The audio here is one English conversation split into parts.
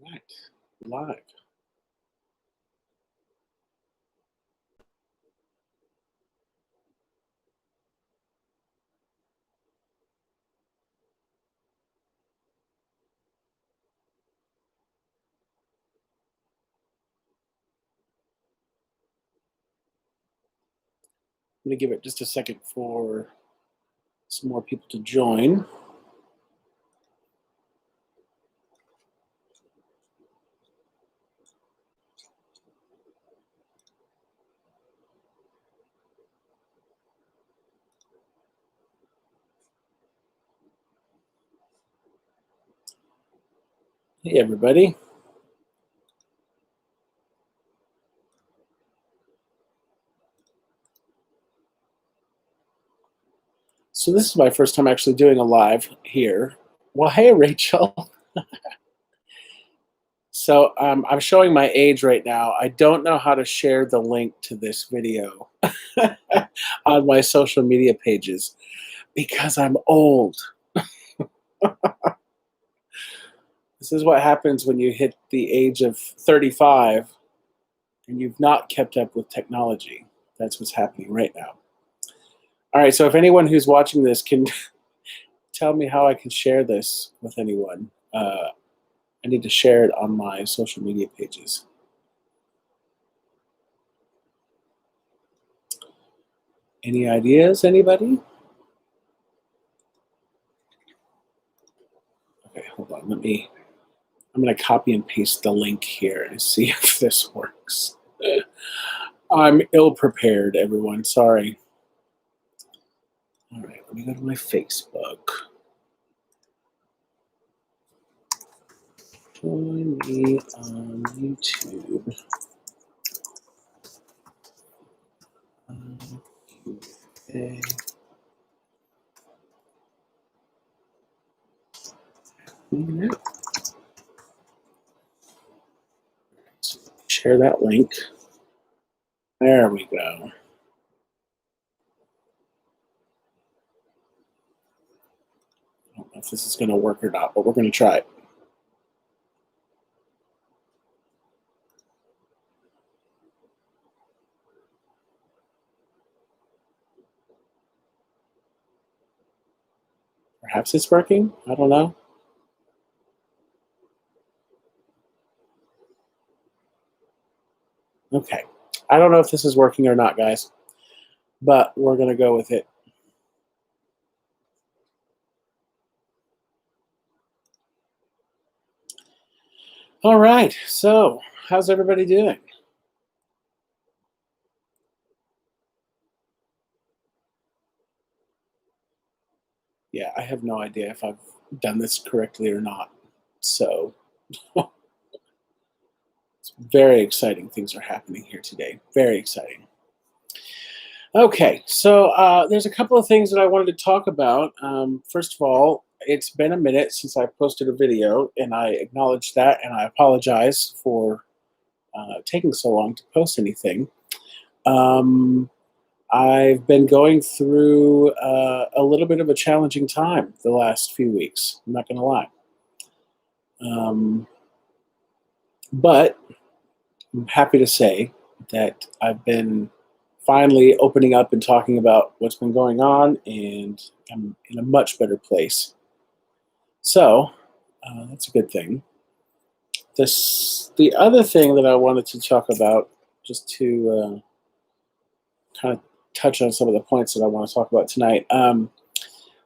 Right. Live. I'm going to give it just a second for some more people to join. Hey, everybody. So this is my first time actually doing a live here. Well, hey, Rachel. So I'm showing my age right now. I don't know how to share the link to this video on my social media pages because I'm old. This is what happens when you hit the age of 35 and you've not kept up with technology. That's what's happening right now. All right, so if anyone who's watching this can tell me how I can share this with anyone, I need to share it on my social media pages. Any ideas, anybody? Okay, hold on. I'm going to copy and paste the link here and see if this works. I'm ill prepared, everyone. Sorry. All right, let me go to my Facebook. Join me on YouTube. Okay. Share that link. There we go. I don't know if this is going to work or not, but we're going to try it. Perhaps it's working. I don't know. Okay. I don't know if this is working or not, guys, but we're going to go with it. All right. So, how's everybody doing? Yeah, I have no idea if I've done this correctly or not. So, it's very exciting things are happening here today. Very exciting. Okay, so there's a couple of things that I wanted to talk about. First of all, it's been a minute since I posted a video, and I acknowledge that, and I apologize for taking so long to post anything. I've been going through a little bit of a challenging time the last few weeks. I'm not going to lie. But I'm happy to say that I've been finally opening up and talking about what's been going on, and I'm in a much better place. So that's a good thing. The other thing that I wanted to talk about, just to kind of touch on some of the points that I want to talk about tonight.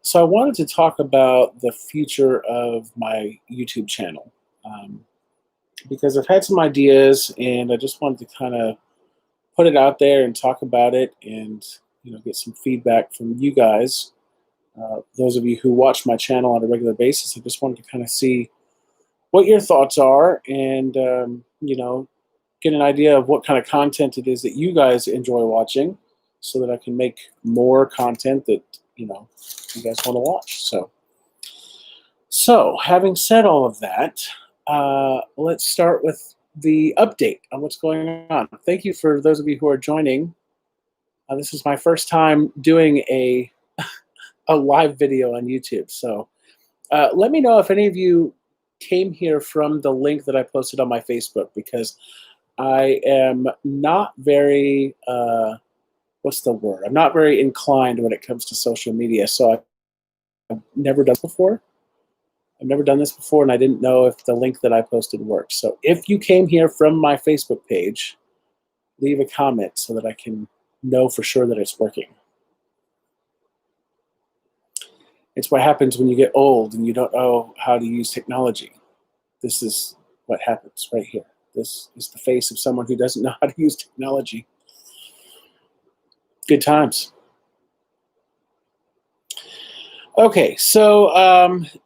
So I wanted to talk about the future of my YouTube channel, because I've had some ideas, and I just wanted to kind of put it out there and talk about it, and get some feedback from you guys. Those of you who watch my channel on a regular basis, I just wanted to kind of see what your thoughts are, and get an idea of what kind of content it is that you guys enjoy watching, so that I can make more content that you guys want to watch. So having said all of that, let's start with the update on what's going on. Thank you for those of you who are joining. This is my first time doing a live video on YouTube. So let me know if any of you came here from the link that I posted on my Facebook, because I am not very, what's the word? I'm not very inclined when it comes to social media. So I've never done this before. I've never done this before, and I didn't know if the link that I posted worked. So if you came here from my Facebook page, leave a comment so that I can know for sure that it's working. It's what happens when you get old and you don't know how to use technology. This is what happens right here. This is the face of someone who doesn't know how to use technology. Good times. Okay, so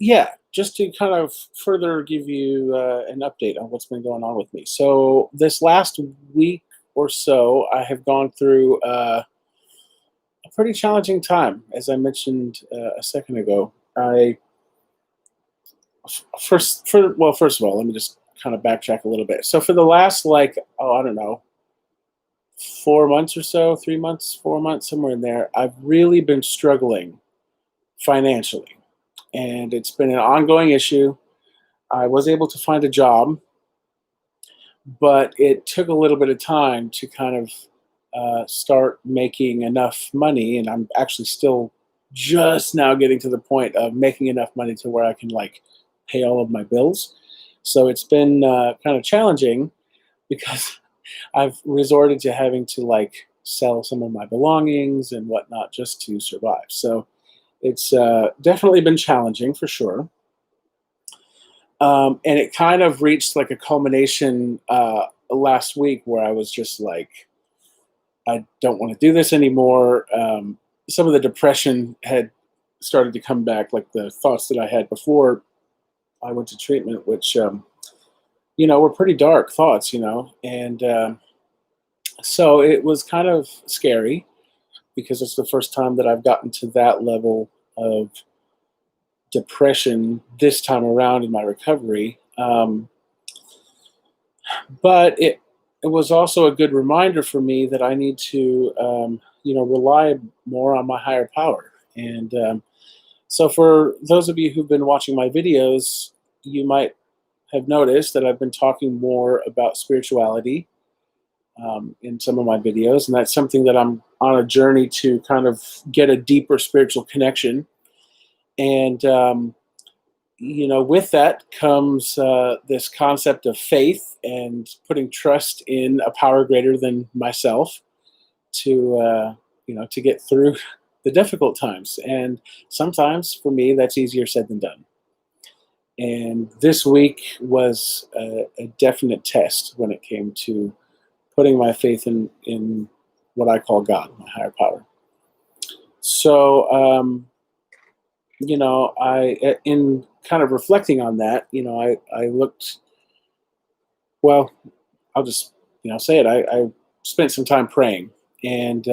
yeah, just to kind of further give you an update on what's been going on with me. So this last week or so, I have gone through a pretty challenging time. As I mentioned a second ago, first of all, let me just kind of backtrack a little bit. So for the last, I don't know, 4 months or so, 3 months, 4 months, somewhere in there, I've really been struggling financially, and it's been an ongoing issue. I was able to find a job, but it took a little bit of time to kind of start making enough money, and I'm actually still just now getting to the point of making enough money to where I can pay all of my bills. So it's been kind of challenging because I've resorted to having to sell some of my belongings and whatnot just to survive. So it's definitely been challenging for sure. And it kind of reached a culmination last week where I was just I don't want to do this anymore. Some of the depression had started to come back, like the thoughts that I had before I went to treatment, which, were pretty dark thoughts, and so it was kind of scary because it's the first time that I've gotten to that level of depression this time around in my recovery. But it was also a good reminder for me that I need to, rely more on my higher power. And so for those of you who've been watching my videos, you might have noticed that I've been talking more about spirituality in some of my videos, and that's something that I'm on a journey to kind of get a deeper spiritual connection. And with that comes this concept of faith and putting trust in a power greater than myself to to get through the difficult times. And sometimes for me, that's easier said than done. And this week was a definite test when it came to putting my faith in what I call God, my higher power. So, in kind of reflecting on that, I looked, well, I'll just, say it. I spent some time praying, and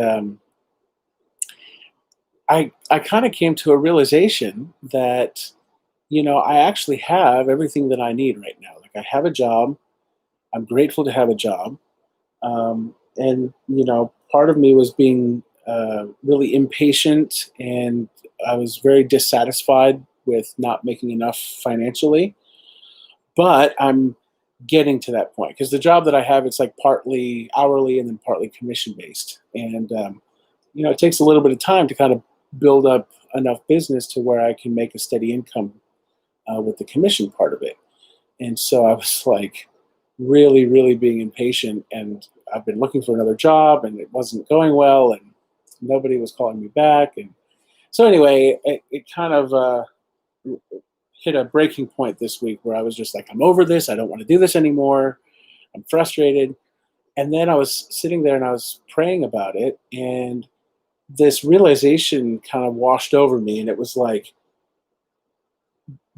I kind of came to a realization that, I actually have everything that I need right now. Like, I have a job. I'm grateful to have a job. And part of me was being really impatient, and I was very dissatisfied with not making enough financially. But I'm getting to that point because the job that I have, it's partly hourly and then partly commission based, and it takes a little bit of time to kind of build up enough business to where I can make a steady income with the commission part of it. And so I was really, really being impatient, and I've been looking for another job, and it wasn't going well, and nobody was calling me back. And so anyway, it kind of hit a breaking point this week where I was just I'm over this. I don't want to do this anymore. I'm frustrated. And then I was sitting there and I was praying about it, and this realization kind of washed over me, and it was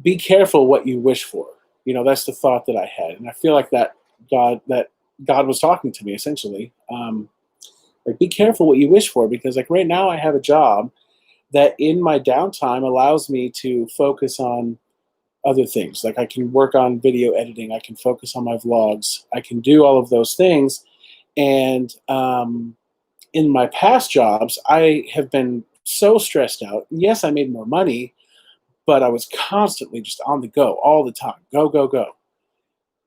be careful what you wish for. That's the thought that I had, and I feel that God was talking to me essentially. Be careful what you wish for, because right now I have a job that in my downtime allows me to focus on other things. I can work on video editing, I can focus on my vlogs, I can do all of those things. And in my past jobs, I have been so stressed out. Yes, I made more money, but I was constantly just on the go all the time, go, go, go.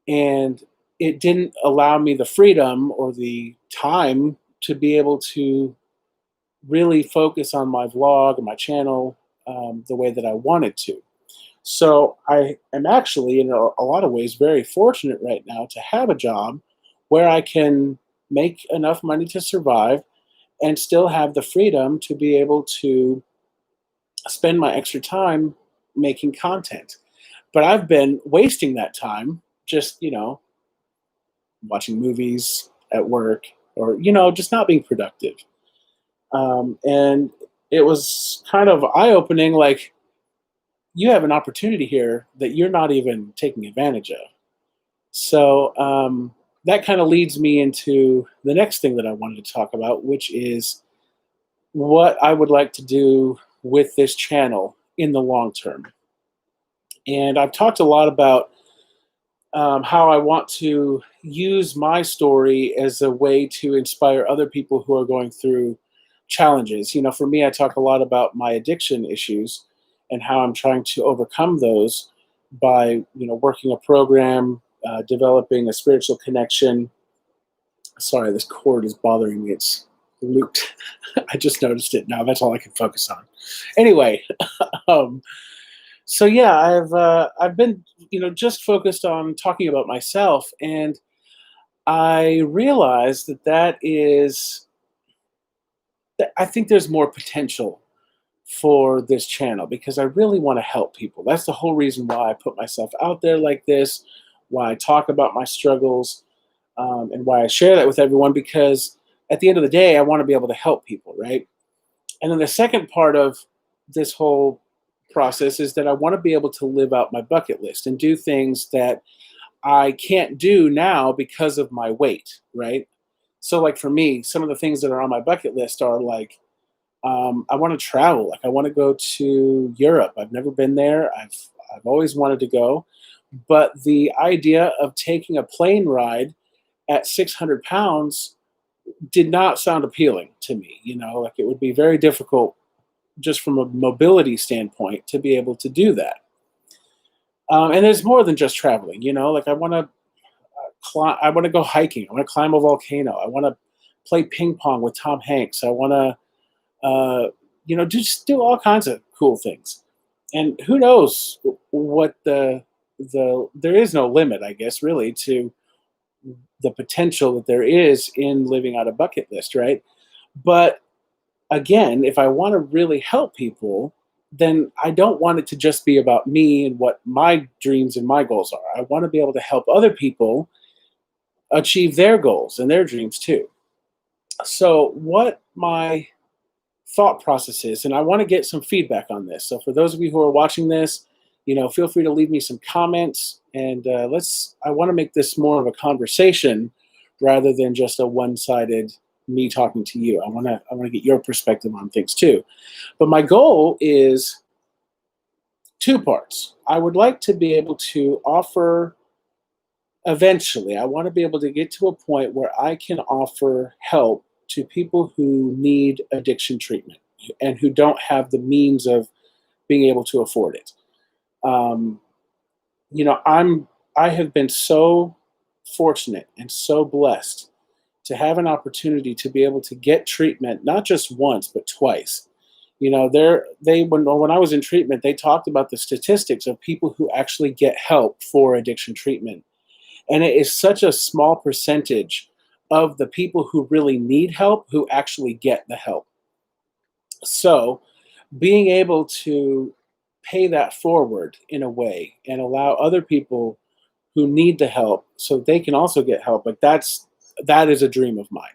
And it didn't allow me the freedom or the time to be able to really focus on my vlog and my channel the way that I wanted to. So I am actually, in a lot of ways, very fortunate right now to have a job where I can make enough money to survive and still have the freedom to be able to spend my extra time making content. But I've been wasting that time just, watching movies at work or, just not being productive. And it was kind of eye opening, like, you have an opportunity here that you're not even taking advantage of. So that kind of leads me into the next thing that I wanted to talk about, which is what I would like to do with this channel in the long term. And I've talked a lot about how I want to use my story as a way to inspire other people who are going through challenges. For me, I talk a lot about my addiction issues and how I'm trying to overcome those by, working a program, developing a spiritual connection. Sorry, this cord is bothering me. It's looped. I just noticed it now. That's all I can focus on. Anyway, um, so yeah, I've been just focused on talking about myself, and I realized that I think there's more potential for this channel because I really want to help people. That's the whole reason why I put myself out there like this, why I talk about my struggles, and why I share that with everyone, because at the end of the day, I want to be able to help people, right? And then the second part of this whole process is that I want to be able to live out my bucket list and do things that I can't do now because of my weight, right? So, like for me, some of the things that are on my bucket list are like, I want to travel. Like I want to go to Europe. I've never been there. I've always wanted to go, but the idea of taking a plane ride at 600 pounds did not sound appealing to me. Like it would be very difficult just from a mobility standpoint to be able to do that. And there's more than just traveling. Like I want to climb. I want to go hiking. I want to climb a volcano. I want to play ping pong with Tom Hanks. I want to, just do all kinds of cool things. And who knows what there is no limit, I guess, really, to the potential that there is in living out a bucket list, right? But again, if I want to really help people, then I don't want it to just be about me and what my dreams and my goals are. I want to be able to help other people achieve their goals and their dreams too. So, what my thought process is, and I want to get some feedback on this. So, for those of you who are watching this, feel free to leave me some comments, and I want to make this more of a conversation rather than just a one-sided me talking to you. I want to get your perspective on things too. But my goal is two parts. I would like to be able to offer eventually, I want to be able to get to a point where I can offer help to people who need addiction treatment and who don't have the means of being able to afford it. Um, I have been so fortunate and so blessed to have an opportunity to be able to get treatment, not just once, but twice. When I was in treatment, they talked about the statistics of people who actually get help for addiction treatment. And it is such a small percentage of the people who really need help who actually get the help. So being able to pay that forward in a way and allow other people who need the help so they can also get help, like that is a dream of mine.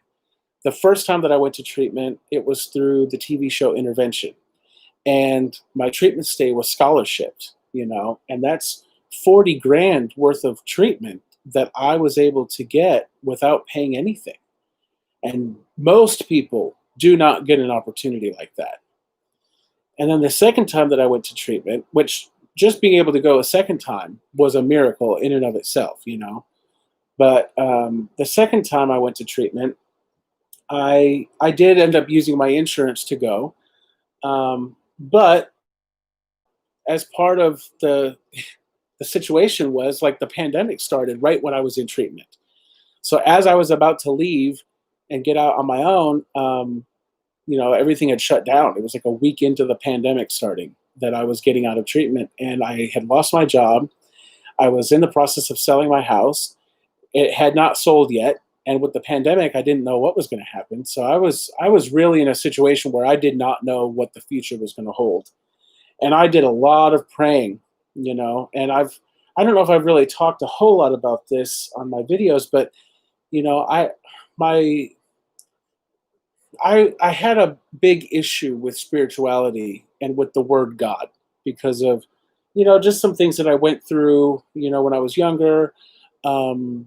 The first time that I went to treatment, it was through the TV show Intervention. And my treatment stay was scholarshiped, and that's 40 grand worth of treatment that I was able to get without paying anything. And most people do not get an opportunity like that. And then the second time that I went to treatment, which just being able to go a second time was a miracle in and of itself. But the second time I went to treatment, I did end up using my insurance to go, but as part of the situation was like the pandemic started right when I was in treatment. So as I was about to leave and get out on my own, everything had shut down. It was like a week into the pandemic starting that I was getting out of treatment, and I had lost my job. I was in the process of selling my house. It had not sold yet, and with the pandemic, I didn't know what was going to happen. So I was really in a situation where I did not know what the future was going to hold, and I did a lot of praying, and I don't know if I've really talked a whole lot about this on my videos, but I my I had a big issue with spirituality and with the word God because of just some things that I went through when I was younger. Um,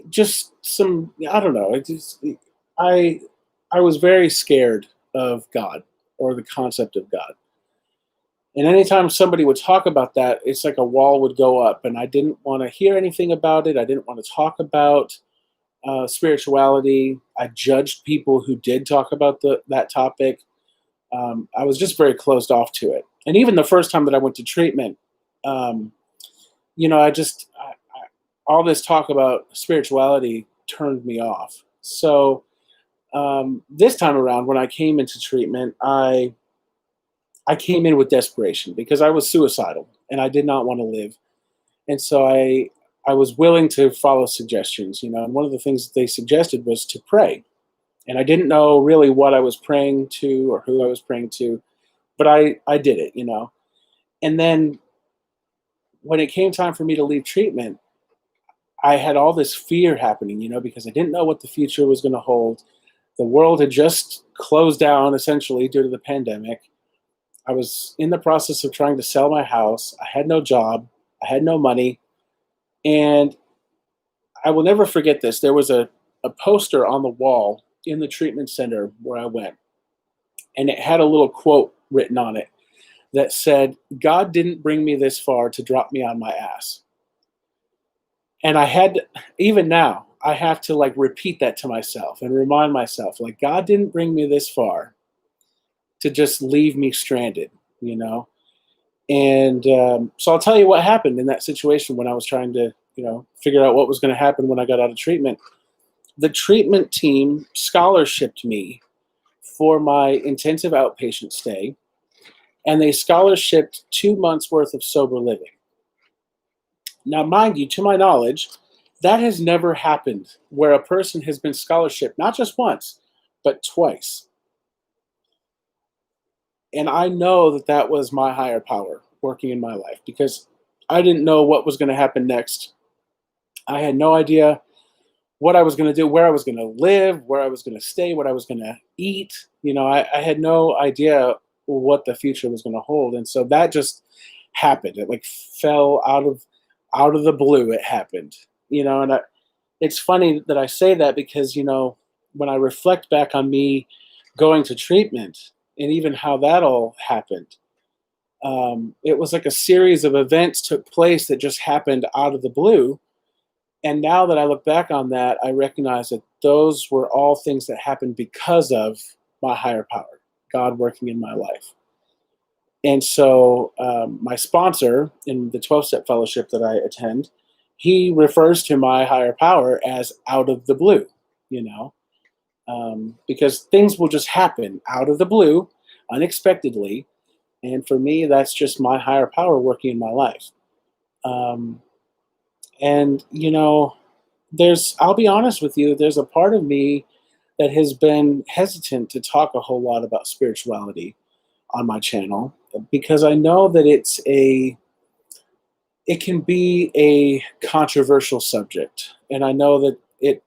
just some, I don't know. I I was very scared of God or the concept of God. And anytime somebody would talk about that, it's like a wall would go up, and I didn't want to hear anything about it. I didn't want to talk about spirituality. I judged people who did talk about that topic. I was just very closed off to it. And even the first time that I went to treatment, um, all this talk about spirituality turned me off. So this time around, when I came into treatment, I came in with desperation because I was suicidal and I did not want to live. And so I was willing to follow suggestions, and one of the things that they suggested was to pray. And I didn't know really what I was praying to or who I was praying to, but I did it. And then when it came time for me to leave treatment, I had all this fear happening, because I didn't know what the future was going to hold. The world had just closed down essentially due to the pandemic. I was in the process of trying to sell my house. I had no job. I had no money. And I will never forget this. There was a poster on the wall in the treatment center where I went, and it had a little quote written on it that said, "God didn't bring me this far to drop me on my ass." And even now, I have to like repeat that to myself and remind myself, like, God didn't bring me this far to just leave me stranded, you know? And so I'll tell you what happened in that situation when I was trying to, figure out what was going to happen when I got out of treatment. The treatment team scholarshiped me for my intensive outpatient stay, and they scholarshiped 2 months worth of sober living. Now, mind you, to my knowledge, that has never happened where a person has been scholarshiped, not just once, but twice. And I know that that was my higher power working in my life because I didn't know what was going to happen next. I had no idea what I was going to do, where I was going to live, where I was going to stay, what I was going to eat. I had no idea what the future was going to hold. And so that just happened. It like fell out of the blue. It happened, and it's funny that I say that because, when I reflect back on me going to treatment and even how that all happened, it was like a series of events took place that just happened out of the blue. And now that I look back on that, I recognize that those were all things that happened because of my higher power, God working in my life. And so my sponsor in the 12-step fellowship that I attend, he refers to my higher power as out of the blue, because things will just happen out of the blue, unexpectedly. And for me, that's just my higher power working in my life. And, I'll be honest with you, there's a part of me that has been hesitant to talk a whole lot about spirituality on my channel because I know that it can be a controversial subject, and I know that it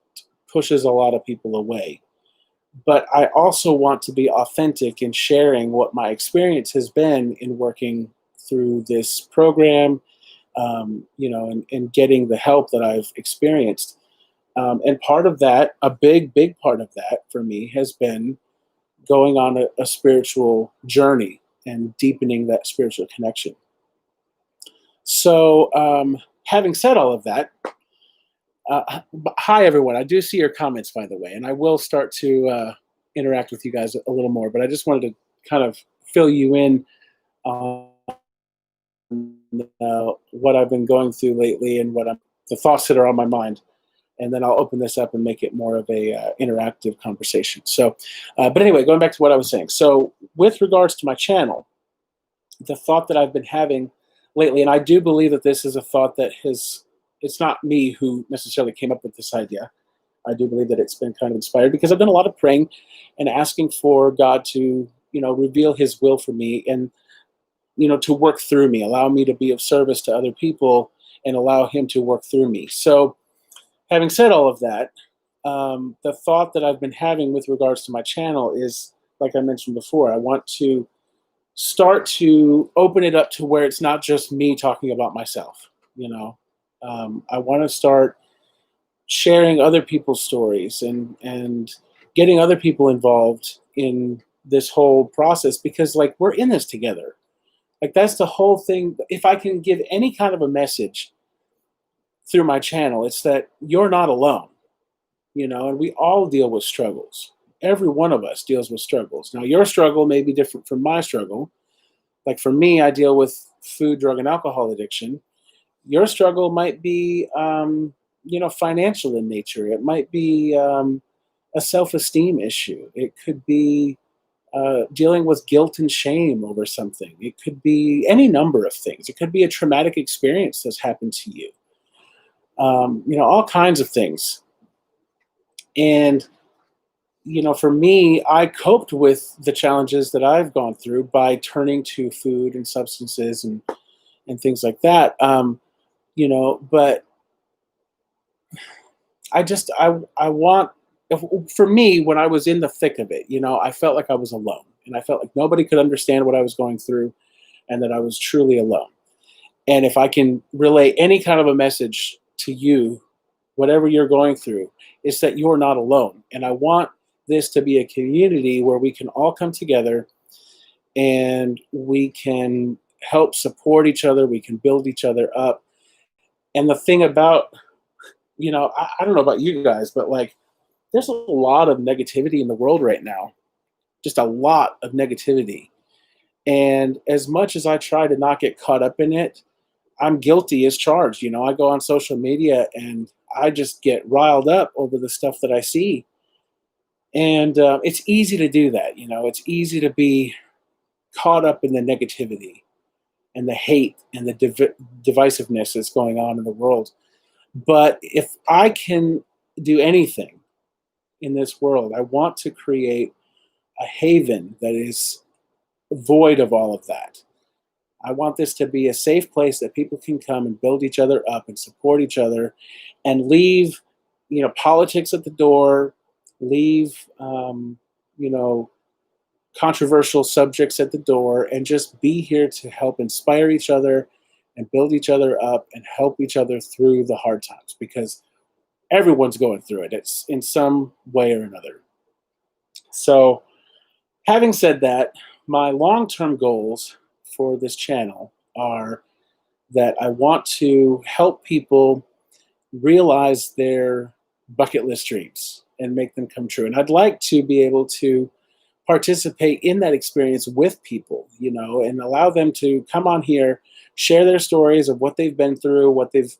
pushes a lot of people away. But I also want to be authentic in sharing what my experience has been in working through this program, and getting the help that I've experienced. And part of that, a big, big part of that for me has been going on a spiritual journey and deepening that spiritual connection. So, having said all of that, hi everyone. I do see your comments, by the way, and I will start to interact with you guys a little more. But I just wanted to kind of fill you in on what I've been going through lately and the thoughts that are on my mind. And then I'll open this up and make it more of a interactive conversation. So, but anyway, going back to what I was saying. So, with regards to my channel, the thought that I've been having lately, and I do believe that this is a thought that it's not me who necessarily came up with this idea. I do believe that it's been kind of inspired because I've done a lot of praying and asking for God to, reveal His will for me and, to work through me, allow me to be of service to other people and allow Him to work through me. So, having said all of that, the thought that I've been having with regards to my channel is, like I mentioned before, I want to start to open it up to where it's not just me talking about myself. I want to start sharing other people's stories and getting other people involved in this whole process because, like, we're in this together. Like, that's the whole thing. If I can give any kind of a message through my channel, it's that you're not alone, and we all deal with struggles. Every one of us deals with struggles. Now, your struggle may be different from my struggle. Like for me, I deal with food, drug, and alcohol addiction. Your struggle might be, financial in nature. It might be a self-esteem issue. It could be dealing with guilt and shame over something. It could be any number of things. It could be a traumatic experience that's happened to you. All kinds of things. And, for me, I coped with the challenges that I've gone through by turning to food and substances and things like that. But I want, for me, when I was in the thick of it, I felt like I was alone and I felt like nobody could understand what I was going through and that I was truly alone. And if I can relay any kind of a message to you, whatever you're going through, is that you're not alone. And I want this to be a community where we can all come together and we can help support each other. We can build each other up. And the thing about, I don't know about you guys, but like, there's a lot of negativity in the world right now, just a lot of negativity. And as much as I try to not get caught up in it, I'm guilty as charged. I go on social media and I just get riled up over the stuff that I see. And it's easy to do that. It's easy to be caught up in the negativity and the hate and the divisiveness that's going on in the world. But if I can do anything in this world, I want to create a haven that is void of all of that. I want this to be a safe place that people can come and build each other up and support each other and leave, politics at the door, leave, controversial subjects at the door, and just be here to help inspire each other and build each other up and help each other through the hard times because everyone's going through it. It's in some way or another. So, having said that, my long-term goals for this channel are that I want to help people realize their bucket list dreams and make them come true. And I'd like to be able to participate in that experience with people, and allow them to come on here, share their stories of what they've been through, what they've,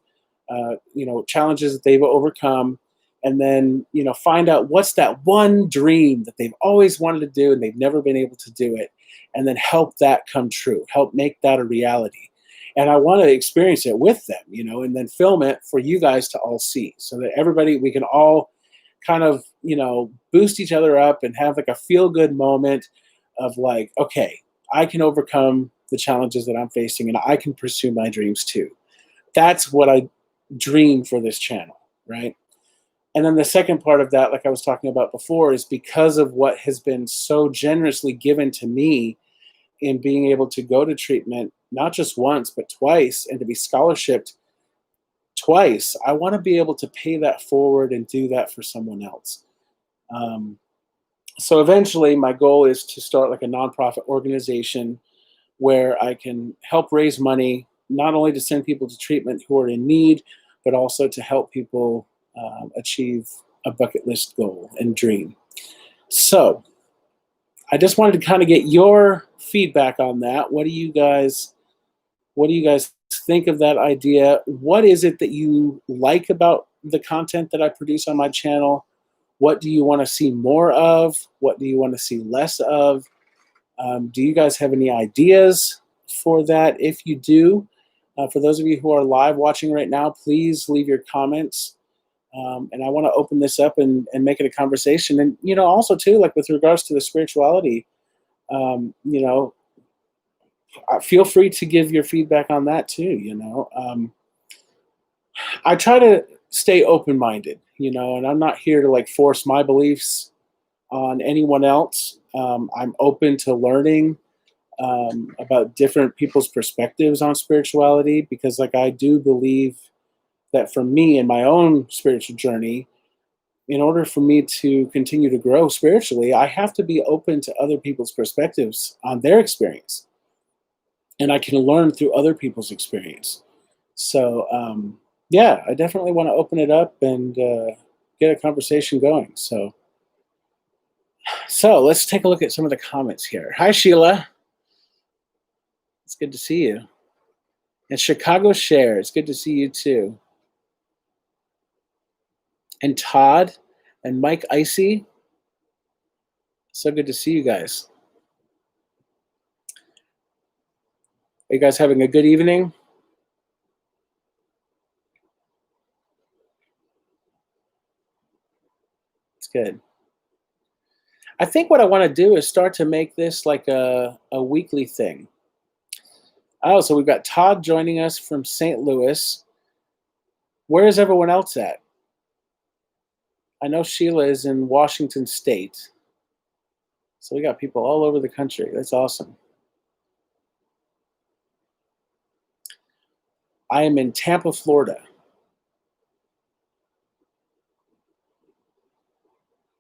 challenges that they've overcome, and then, find out what's that one dream that they've always wanted to do and they've never been able to do it, and then help that come true, help make that a reality. And I want to experience it with them, and then film it for you guys to all see so that we can all kind of, boost each other up and have like a feel good moment of like, okay, I can overcome the challenges that I'm facing and I can pursue my dreams too. That's what I dream for this channel, right? And then the second part of that, like I was talking about before, is because of what has been so generously given to me in being able to go to treatment, not just once, but twice, and to be scholarshiped twice, I want to be able to pay that forward and do that for someone else. So eventually my goal is to start like a nonprofit organization where I can help raise money, not only to send people to treatment who are in need, but also to help people achieve a bucket list goal and dream. So I just wanted to kind of get your feedback on that. What do you guys think of that idea? What is it that you like about the content that I produce on my channel? What do you want to see more of? What do you want to see less of? Do you guys have any ideas for that? If you do, for those of you who are live watching right now, please leave your comments. And I want to open this up and make it a conversation. And, also too, like with regards to the spirituality, feel free to give your feedback on that too. I try to stay open-minded, and I'm not here to like force my beliefs on anyone else. I'm open to learning about different people's perspectives on spirituality, because like I do believe that for me in my own spiritual journey, in order for me to continue to grow spiritually, I have to be open to other people's perspectives on their experience. And I can learn through other people's experience. So, yeah, I definitely want to open it up and get a conversation going. So let's take a look at some of the comments here. Hi, Sheila. It's good to see you. And Chicago Share, it's good to see you too. And Todd and Mike Icy, so good to see you guys. Are you guys having a good evening? It's good. I think what I want to do is start to make this like a weekly thing. Oh, so we've got Todd joining us from St. Louis. Where is everyone else at? I know Sheila is in Washington State. So we got people all over the country. That's awesome. I am in Tampa, Florida.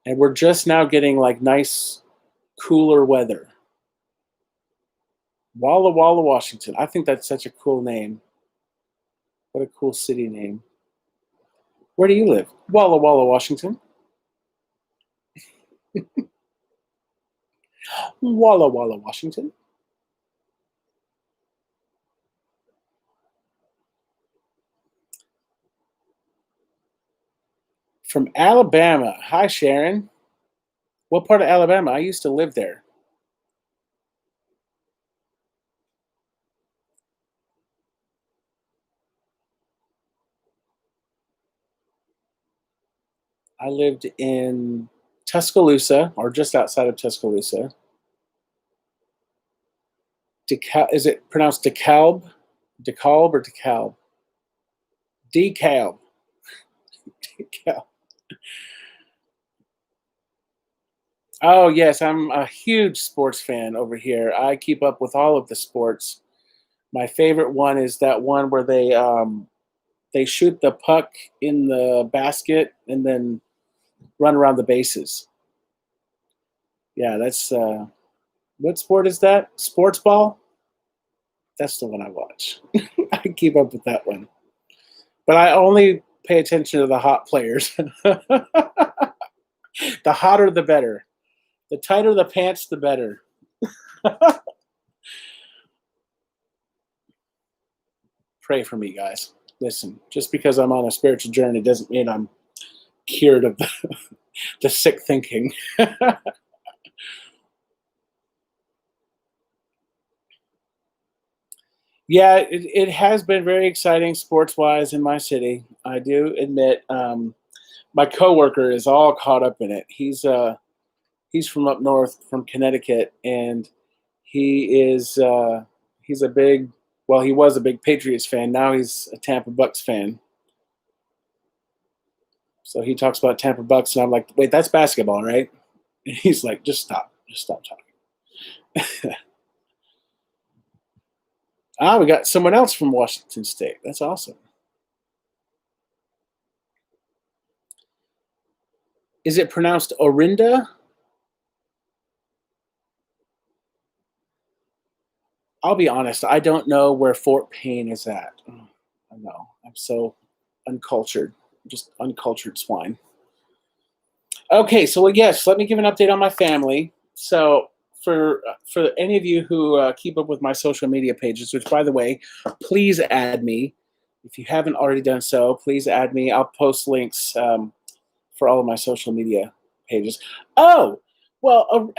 And we're just now getting like nice, cooler weather. Walla Walla, Washington. I think that's such a cool name. What a cool city name. Where do you live? Walla Walla, Washington. Walla Walla, Washington. From Alabama. Hi, Sharon. What part of Alabama? I used to live there. I lived in Tuscaloosa, or just outside of Tuscaloosa. Is it pronounced DeKalb? DeKalb or DeKalb? DeKalb. DeKalb. Oh, yes, I'm a huge sports fan over here. I keep up with all of the sports. My favorite one is that one where they shoot the puck in the basket and then run around the bases. Yeah, that's what sport is that? Sports ball? That's the one I watch. I keep up with that one. But I only pay attention to the hot players. The hotter the better. The tighter the pants, the better. Pray for me, guys. Listen, just because I'm on a spiritual journey doesn't mean I'm cured of the sick thinking. Yeah, it has been very exciting sports-wise in my city. I do admit, my coworker is all caught up in it. He's from up north, from Connecticut, and he's a big, well, he was a big Patriots fan. Now he's a Tampa Bucks fan. So he talks about Tampa Bucks, and I'm like, wait, that's basketball, right? And he's like, just stop talking. We got someone else from Washington State. That's awesome. Is it pronounced Orinda? I'll be honest, I don't know where Fort Payne is at. I know, I'm so uncultured, just uncultured swine. Okay, so yes, let me give an update on my family. So for any of you who keep up with my social media pages, which by the way, please add me if you haven't already done so. Please add me. I'll post links for all of my social media pages. Oh, well,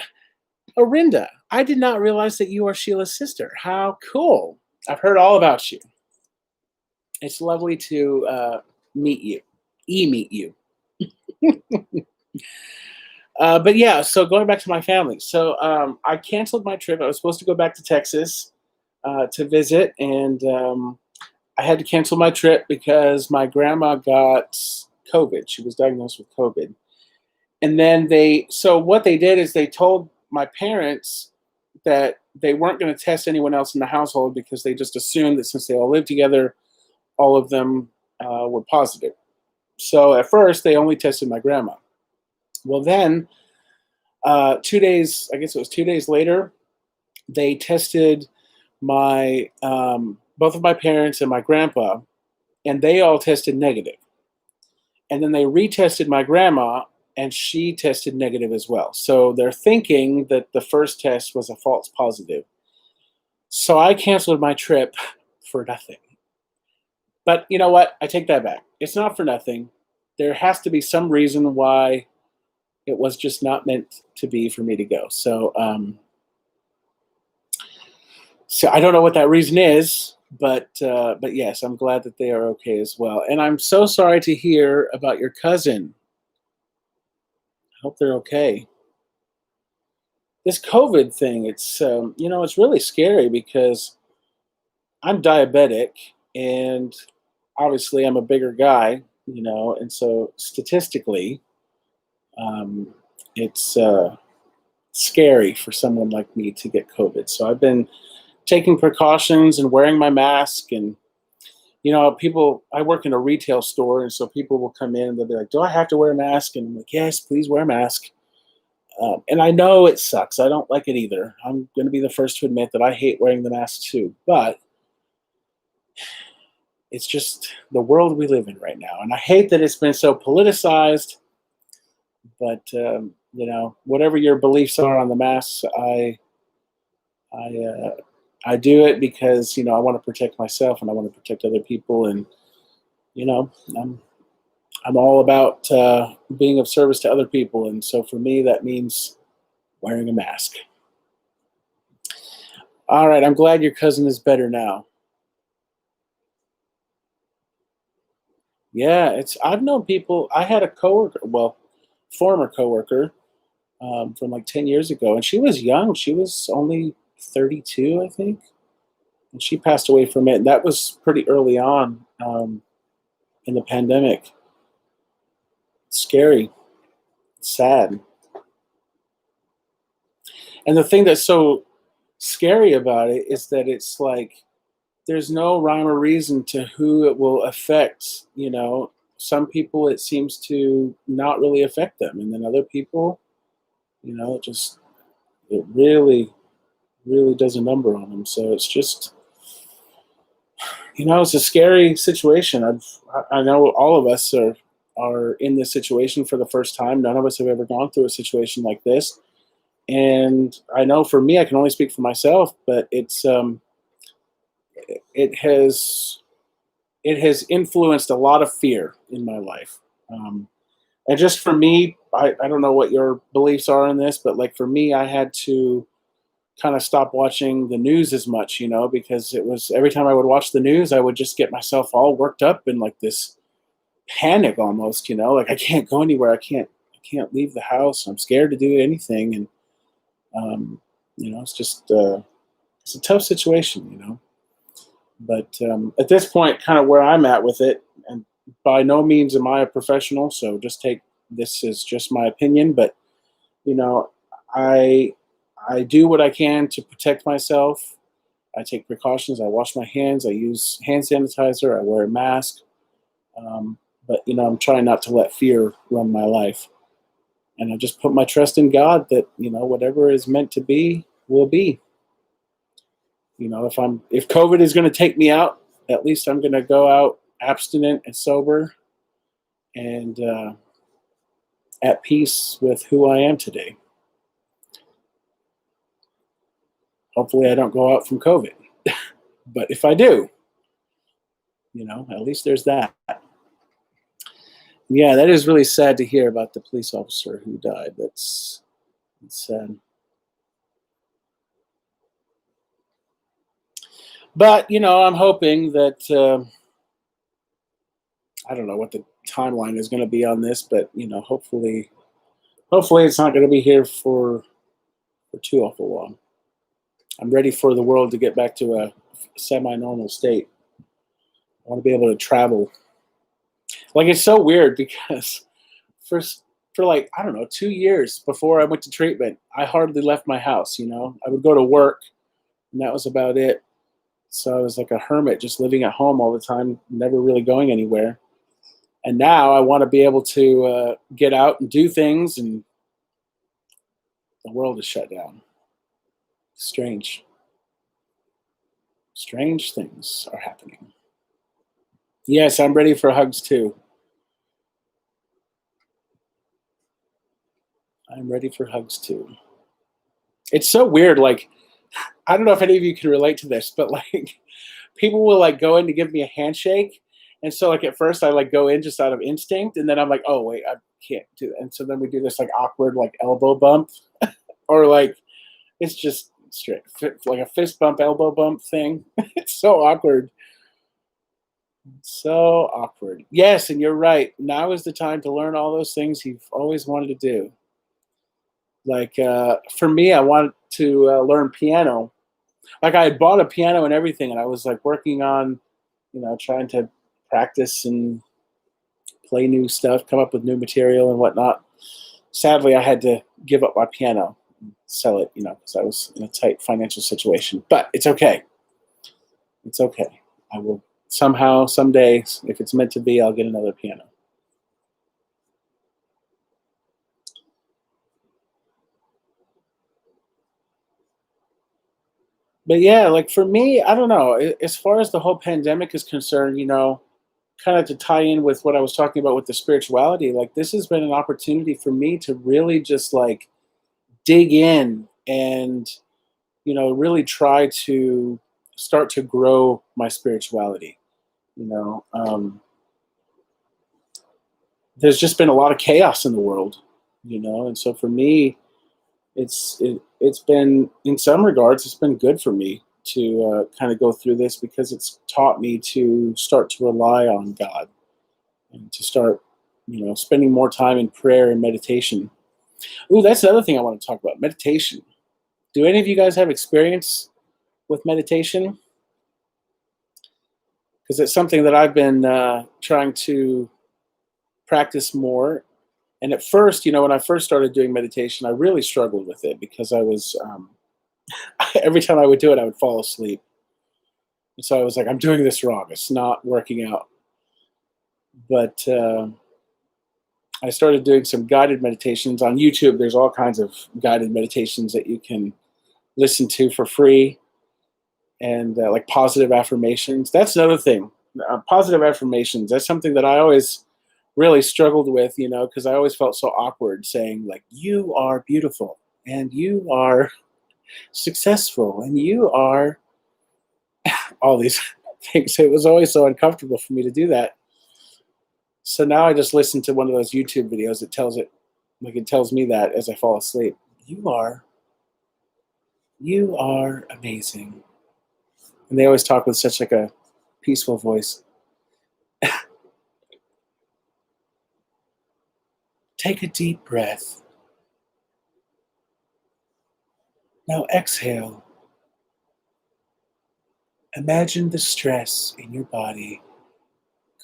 Arinda, I did not realize that you are Sheila's sister. How cool! I've heard all about you. It's lovely to meet you, meet you. But yeah, so going back to my family. So I canceled my trip. I was supposed to go back to Texas to visit, and I had to cancel my trip because my grandma got COVID. She was diagnosed with COVID. And then so what they did is they told my parents that they weren't going to test anyone else in the household because they just assumed that since they all lived together, all of them were positive. So at first, they only tested my grandma. Well, then 2 days, I guess it was 2 days later, they tested my both of my parents and my grandpa, and they all tested negative. And then they retested my grandma, and she tested negative as well. So they're thinking that the first test was a false positive. So I canceled my trip for nothing. But you know what? I take that back. It's not for nothing. There has to be some reason why it was just not meant to be for me to go. So I don't know what that reason is, but yes, I'm glad that they are okay as well. And I'm so sorry to hear about your cousin. I hope they're okay. This COVID thing, it's it's really scary because I'm diabetic, and obviously I'm a bigger guy, and so statistically, um, it's scary for someone like me to get COVID. So I've been taking precautions and wearing my mask, and people. I work in a retail store, and so people will come in and they'll be like, "Do I have to wear a mask?" And I'm like, "Yes, please wear a mask." And I know it sucks. I don't like it either. I'm going to be the first to admit that I hate wearing the mask too. But it's just the world we live in right now, and I hate that it's been so politicized. But whatever your beliefs are on the masks, I I do it because I want to protect myself and I want to protect other people, and you know I'm I'm all about being of service to other people, and so for me that means wearing a mask. All right, I'm glad your cousin is better now. Yeah, I've known people. I had a coworker, well, former coworker, from like 10 years ago, and she was young. She was only 32, I think, and she passed away from it. And that was pretty early on in the pandemic. Scary, sad. And the thing that's so scary about it is that it's like there's no rhyme or reason to who it will affect. Some people it seems to not really affect them, and then other people, it really, really does a number on them. So it's just, it's a scary situation. I know all of us are in this situation for the first time. None of us have ever gone through a situation like this, and I know for me, I can only speak for myself, but it has influenced a lot of fear in my life. And just for me, I don't know what your beliefs are in this, but like for me, I had to kind of stop watching the news as much, because it was every time I would watch the news, I would just get myself all worked up in like this panic almost, like I can't go anywhere. I can't leave the house. I'm scared to do anything. And, it's just, it's a tough situation, but at this point, kind of where I'm at with it, and by no means am I a professional, so just take this as just my opinion. But you know, I I do what I can to protect myself. I take precautions. I wash my hands. I use hand sanitizer. I wear a mask. But I'm trying not to let fear run my life, and I just put my trust in God that whatever is meant to be will be. If COVID is going to take me out, at least I'm going to go out abstinent and sober and at peace with who I am today. Hopefully, I don't go out from COVID. But if I do, at least there's that. Yeah, that is really sad to hear about the police officer who died. That's sad. But I'm hoping that I don't know what the timeline is going to be on this, but hopefully it's not going to be here for too awful long. I'm ready for the world to get back to a semi-normal state. I want to be able to travel. Like, it's so weird because for like, I don't know, 2 years before I went to treatment, I hardly left my house. I would go to work, and that was about it. So I was like a hermit, just living at home all the time, never really going anywhere. And now I want to be able to get out and do things, and the world is shut down. Strange. Strange things are happening. Yes, I'm ready for hugs too. I'm ready for hugs too. It's so weird. Like, I don't know if any of you can relate to this, but like, people will like go in to give me a handshake. And so like at first I like go in just out of instinct, and then I'm like, oh wait, I can't do that. And so then we do this like awkward like elbow bump, or like it's just straight like a fist bump, elbow bump thing. It's so awkward. So awkward. Yes, and you're right. Now is the time to learn all those things you've always wanted to do. Like for me, I wanted to learn piano. Like I had bought a piano and everything, and I was like working on, trying to practice and play new stuff, come up with new material and whatnot. Sadly, I had to give up my piano, and sell it, because I was in a tight financial situation. But it's okay. It's okay. I will somehow, someday, if it's meant to be, I'll get another piano. But yeah, like for me, I don't know. As far as the whole pandemic is concerned, kind of to tie in with what I was talking about with the spirituality, like this has been an opportunity for me to really just like dig in and, really try to start to grow my spirituality. You know, there's just been a lot of chaos in the world, and so for me, it's been in some regards it's been good for me to kind of go through this because it's taught me to start to rely on God and to start spending more time in prayer and meditation. Ooh, that's the other thing I want to talk about, meditation. Do any of you guys have experience with meditation? Because it's something that I've been trying to practice more. And at first, when I first started doing meditation, I really struggled with it because I was every time I would do it, I would fall asleep. And so I was like, I'm doing this wrong. It's not working out. But I started doing some guided meditations on YouTube. There's all kinds of guided meditations that you can listen to for free, and like positive affirmations. That's another thing. Positive affirmations. That's something that I always really struggled with, because I always felt so awkward saying like, "You are beautiful," and "You are successful," and "You are," all these things. It was always so uncomfortable for me to do that. So now I just listen to one of those YouTube videos that it tells me that as I fall asleep. You are amazing. And they always talk with such like a peaceful voice. Take a deep breath. Now exhale. Imagine the stress in your body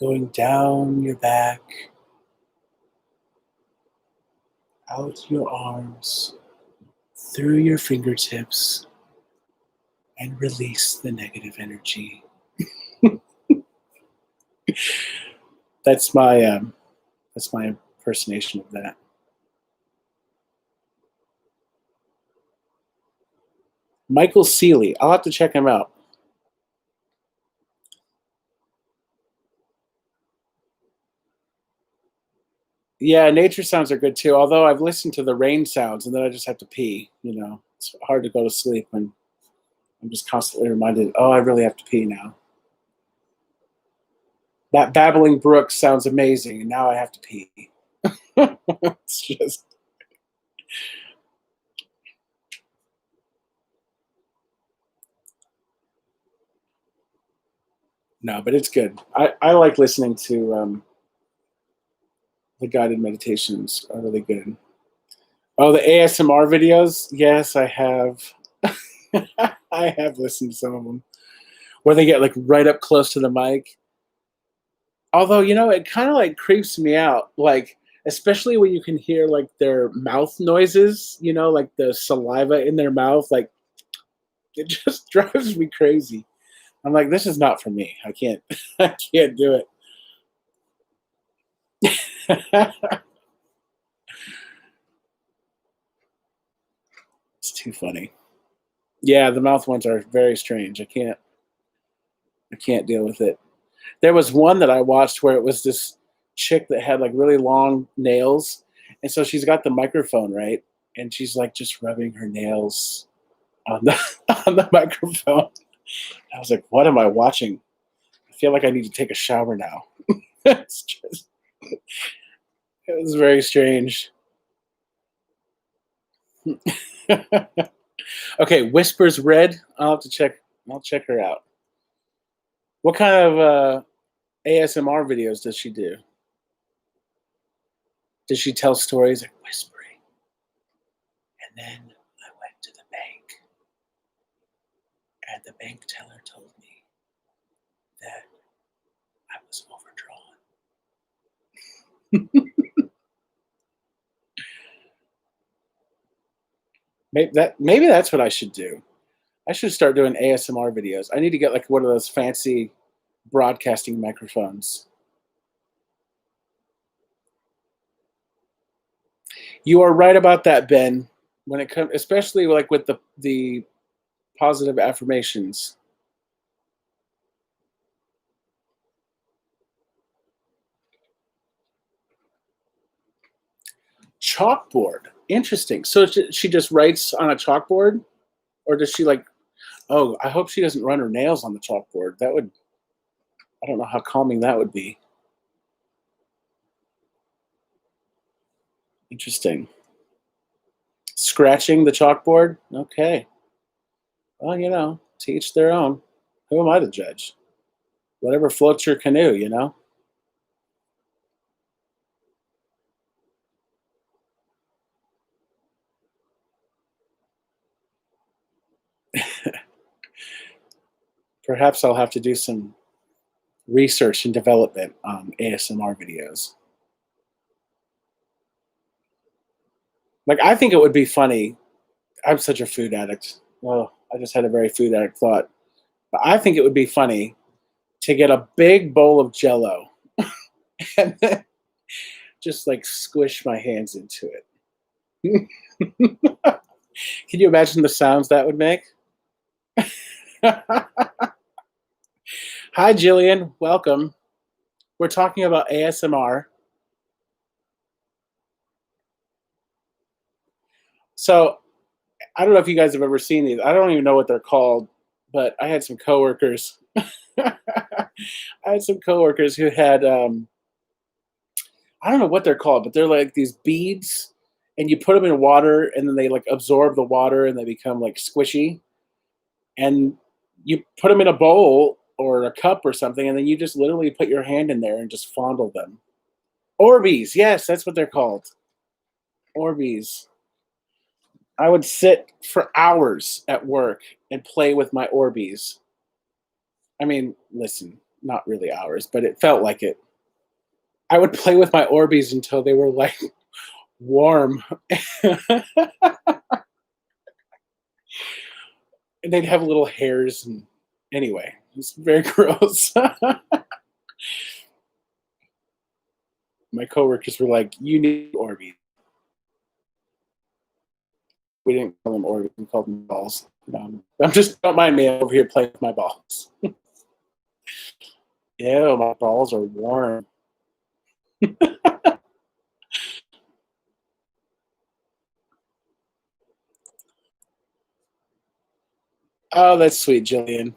going down your back, out your arms, through your fingertips, and release the negative energy. That's my impersonation of that. Michael Seeley. I'll have to check him out. Yeah, nature sounds are good too. Although I've listened to the rain sounds and then I just have to pee. It's hard to go to sleep when I'm just constantly reminded, oh, I really have to pee now. That babbling brook sounds amazing, and now I have to pee. It's just no, but it's good. I like listening to the guided meditations are really good. Oh, the ASMR videos? Yes, I have. I have listened to some of them where they get like right up close to the mic. Although, it kind of like creeps me out, like especially when you can hear like their mouth noises, like the saliva in their mouth, like it just drives me crazy. I'm like, this is not for me. I can't I can't do it. It's too funny. Yeah, the mouth ones are very strange. I can't deal with it. There was one that I watched where it was this chick that had like really long nails, and so she's got the microphone, right? And she's like just rubbing her nails on the on the microphone. I was like, what am I watching? I feel like I need to take a shower now. It was very strange. Okay, Whispers Red. I'll check her out. What kind of ASMR videos does she do? Does she tell stories like whispering? And then I went to the bank, and the bank teller told me that I was overdrawn. Maybe that's what I should do. I should start doing ASMR videos. I need to get like one of those fancy broadcasting microphones. You are right about that, Ben. When it comes, especially like with the positive affirmations. Chalkboard. Interesting. So she just writes on a chalkboard, or does she like? Oh, I hope she doesn't run her nails on the chalkboard. That would. I don't know how calming that would be. Interesting. Scratching the chalkboard. Okay. Well, to each their own. Who am I to judge? Whatever floats your canoe. Perhaps I'll have to do some research and development on ASMR videos. Like, I think it would be funny. I'm such a food addict. Well, I just had a very food addict thought. But I think it would be funny to get a big bowl of Jello and then just like squish my hands into it. Can you imagine the sounds that would make? Hi, Jillian. Welcome. We're talking about ASMR. So I don't know if you guys have ever seen these. I don't even know what they're called, but I had some coworkers. I had some coworkers who had I don't know what they're called, but they're like these beads, and you put them in water, and then they like absorb the water, and they become like squishy. And you put them in a bowl or a cup or something, and then you just literally put your hand in there and just fondle them. Orbeez, yes, that's what they're called. Orbeez. I would sit for hours at work and play with my Orbeez. I mean, listen, not really hours, but it felt like it. I would play with my Orbeez until they were like warm. And they'd have little hairs and anyway, it's very gross. My coworkers were like, "You need Orbeez." We didn't call them Orbeez; we called them balls. I'm just don't mind me over here playing with my balls. Ew, my balls are warm. Oh, that's sweet, Jillian.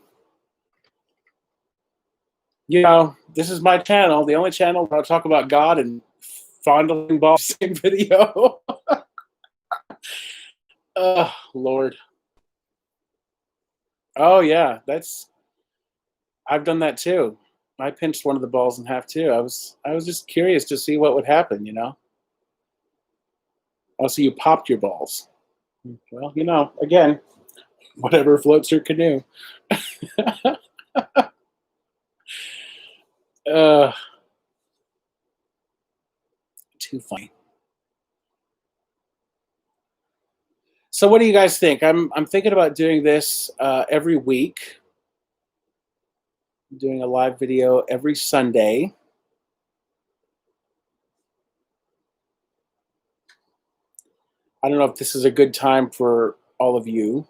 You know, this is my channel, the only channel where I talk about God and fondling balls. Same video. Oh, Lord. Oh, yeah. I've done that too. I pinched one of the balls in half too. I was just curious to see what would happen, you know? Oh, so you popped your balls. Well, you know, again, whatever floats your canoe. uh, Too funny. So what do you guys think? I'm thinking about doing this every week, doing a live video every Sunday. I don't know if this is a good time for all of you,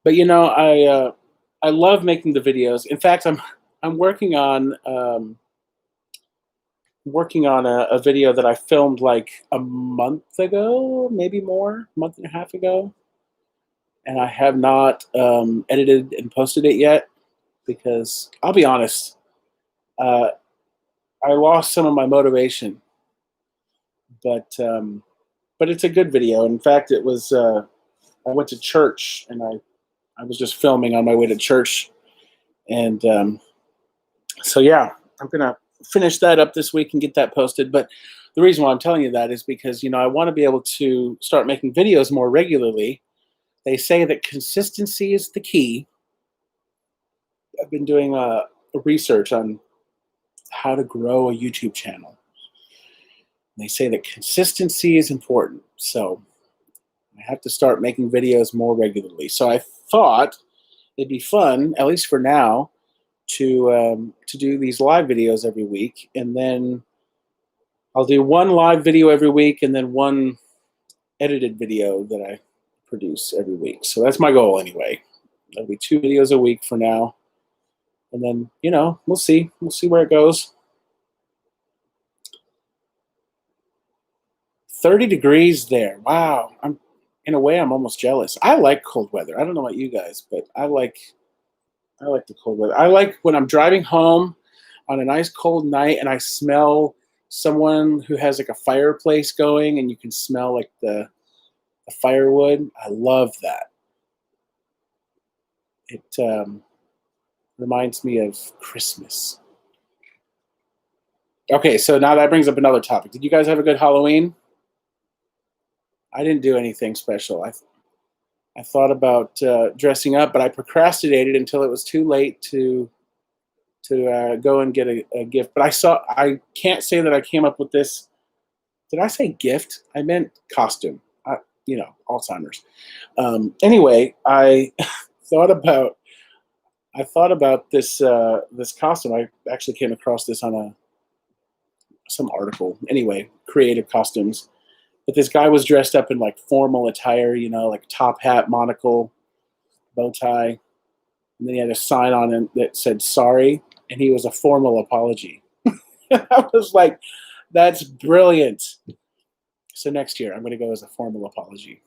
but you know, I love making the videos. In fact, I'm working on a video that I filmed like a month ago, maybe more, month and a half ago, and I have not edited and posted it yet because I'll be honest, uh, I lost some of my motivation, but um, but it's a good video. In fact, it was I went to church and I was just filming on my way to church, and so yeah, I'm gonna finish that up this week and get that posted. But the reason why I'm telling you that is because I want to be able to start making videos more regularly. They say that consistency is the key. I've been doing research on how to grow a YouTube channel. They say that consistency is important, so I have to start making videos more regularly. So I thought it'd be fun, at least for now, to do these live videos every week, and then I'll do one live video every week, and then one edited video that I produce every week. So that's my goal anyway. There'll be 2 videos a week for now, and then we'll see. We'll see where it goes. 30 degrees there. Wow. In a way, I'm almost jealous. I like cold weather. I don't know about you guys, but I like the cold weather. I like when I'm driving home on a nice cold night and I smell someone who has like a fireplace going and you can smell like the firewood. I love that. It reminds me of Christmas. Okay, so now that brings up another topic. Did you guys have a good Halloween? I didn't do anything special. I thought about dressing up, but I procrastinated until it was too late to go and get a gift. But I can't say that I came up with this. Did I say gift? I meant costume. Alzheimer's. Anyway, thought about I thought about this costume. I actually came across this on some article. Anyway, creative costumes. But this guy was dressed up in like formal attire, like top hat, monocle, bow tie, and then he had a sign on it that said "sorry," and he was a formal apology. I was like, "That's brilliant." So next year, I'm going to go as a formal apology.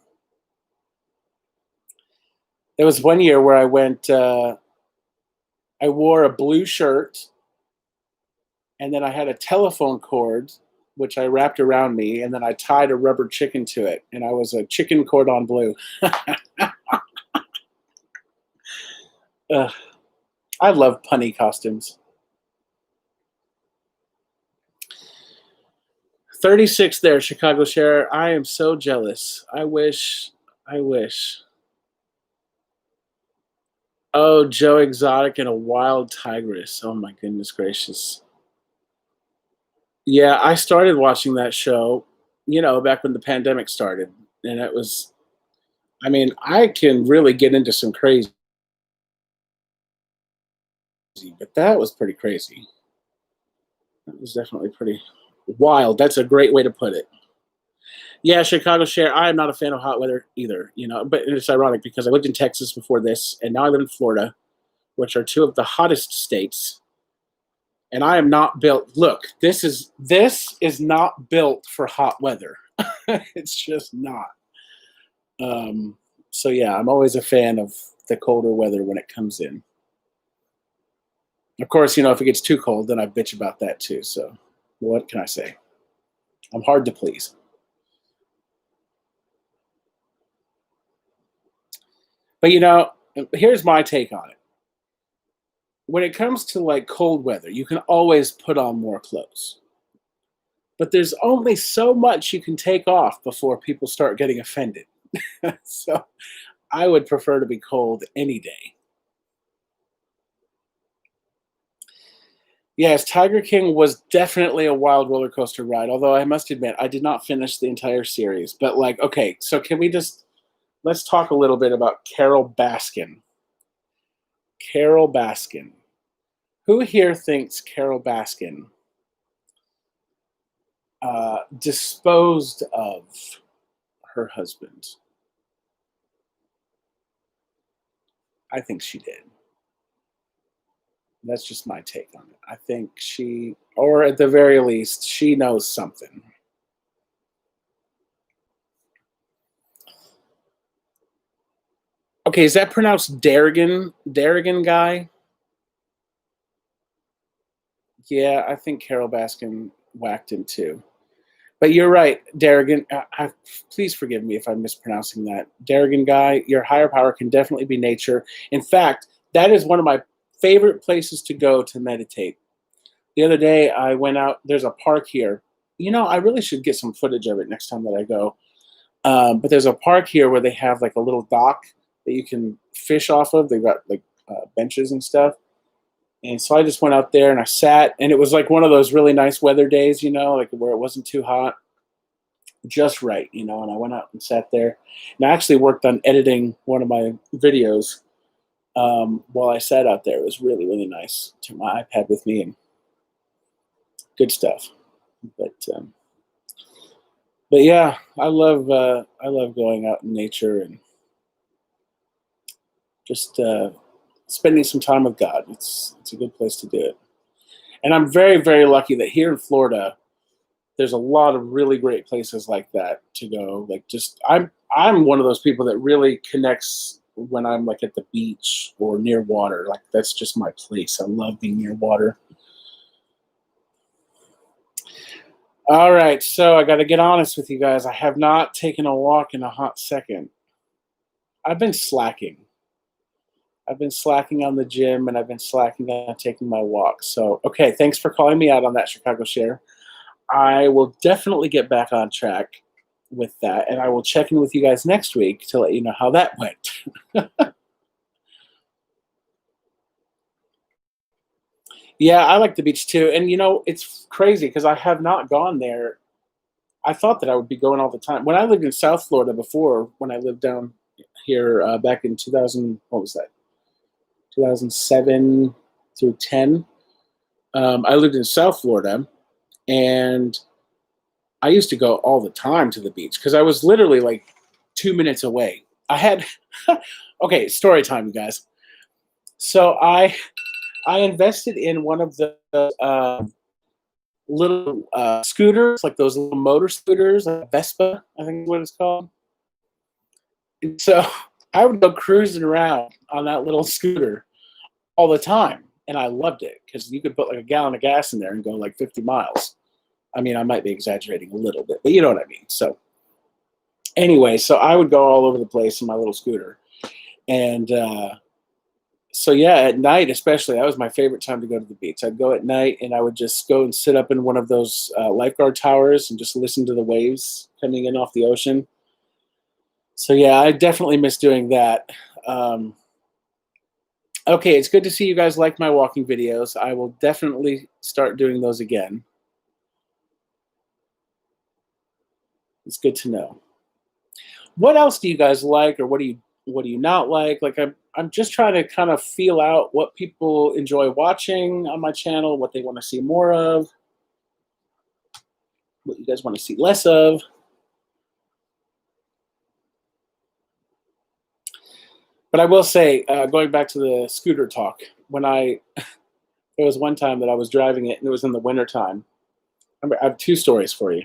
There was one year where I went. I wore a blue shirt, and then I had a telephone cord, which I wrapped around me, and then I tied a rubber chicken to it, and I was a chicken cordon bleu. I love punny costumes. 36 there, Chicago Share. I am so jealous. I wish. Oh, Joe Exotic and a wild tigress. Oh my goodness gracious. Yeah, I started watching that show, back when the pandemic started. And I can really get into some crazy, but that was pretty crazy. That was definitely pretty wild. That's a great way to put it. Yeah, Chicago Share. I am not a fan of hot weather either, but it's ironic because I lived in Texas before this, and now I live in Florida, which are 2 of the hottest states. And I am not built. Look, this is not built for hot weather. It's just not. So yeah, I'm always a fan of the colder weather when it comes in. Of course, if it gets too cold, then I bitch about that too. So what can I say? I'm hard to please. But here's my take on it. When it comes to like cold weather, you can always put on more clothes. But there's only so much you can take off before people start getting offended. So I would prefer to be cold any day. Yes, Tiger King was definitely a wild roller coaster ride. Although I must admit, I did not finish the entire series. But like, okay, so can we just let's talk a little bit about Carol Baskin. Carol Baskin. Who here thinks Carol Baskin disposed of her husband? I think she did. That's just my take on it. I think she, or at the very least, she knows something. Okay, is that pronounced Darrigan? Darrigan guy? Yeah, I think Carol Baskin whacked him too. But you're right, Darrigan. Please forgive me if I'm mispronouncing that. Darrigan guy, your higher power can definitely be nature. In fact, that is one of my favorite places to go to meditate. The other day, I went out. There's a park here. I really should get some footage of it next time that I go. But there's a park here where they have like a little dock that you can fish off of. They've got like benches and stuff. And so I just went out there and I sat, and it was like one of those really nice weather days, like where it wasn't too hot, just right, and I went out and sat there. And I actually worked on editing one of my videos while I sat out there. It was really, really nice. Took my iPad with me and good stuff. But yeah, I love going out in nature and just spending some time with God. It's a good place to do it. And I'm very, very lucky that here in Florida, there's a lot of really great places like that to go. Like I'm one of those people that really connects when I'm like at the beach or near water. Like that's just my place. I love being near water. All right, so I got to get honest with you guys. I have not taken a walk in a hot second. I've been slacking. I've been slacking on the gym, and I've been slacking on taking my walks. So, okay, thanks for calling me out on that, Chicago Share. I will definitely get back on track with that, and I will check in with you guys next week to let you know how that went. Yeah, I like the beach too. And it's crazy because I have not gone there. I thought that I would be going all the time. When I lived in South Florida before, when I lived down here back in 2000, what was that? 2007 through 10. I lived in South Florida, and I used to go all the time to the beach because I was literally like 2 minutes away. I had, okay, story time, you guys. So I invested in one of the little scooters, like those little motor scooters, Vespa, I think is what it's called. And so I would go cruising around on that little scooter all the time, and I loved it because you could put like a gallon of gas in there and go like 50 miles. I mean, I might be exaggerating a little bit, but you know what I mean. So anyway, so I would go all over the place in my little scooter. And so yeah, at night especially, that was my favorite time to go to the beach. I'd go at night, and I would just go and sit up in one of those lifeguard towers and just listen to the waves coming in off the ocean. So yeah, I definitely miss doing that. Okay, it's good to see you guys like my walking videos. I will definitely start doing those again. It's good to know. What else do you guys like, or what do you not like? Like I'm just trying to kind of feel out what people enjoy watching on my channel, what they want to see more of, what you guys want to see less of. But I will say, going back to the scooter talk, there was one time that I was driving it, and it was in the wintertime. I have two stories for you.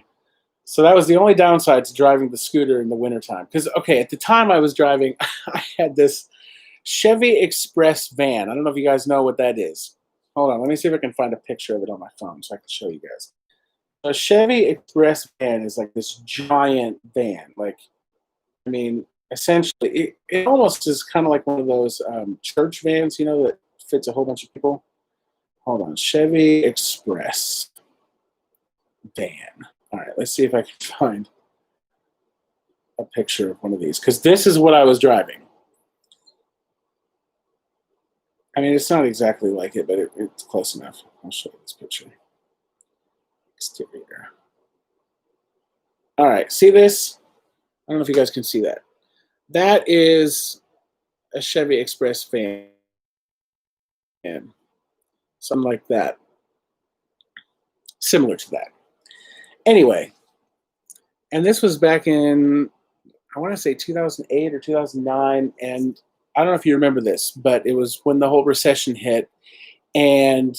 So that was the only downside to driving the scooter in the wintertime. Because, okay, at the time I was driving, I had this Chevy Express van. I don't know if you guys know what that is. Hold on, let me see if I can find a picture of it on my phone so I can show you guys. A Chevy Express van is like this giant van. Like, I mean, essentially, it almost is kind of like one of those church vans, that fits a whole bunch of people. Hold on, Chevy Express van. All right, let's see if I can find a picture of one of these, because this is what I was driving. I mean, it's not exactly like it, but it's close enough. I'll show you this picture. Exterior. All right, see this? I don't know if you guys can see that. That is a Chevy Express van. Something like that. Similar to that. Anyway, and this was back in, I want to say 2008 or 2009, and I don't know if you remember this, but it was when the whole recession hit, and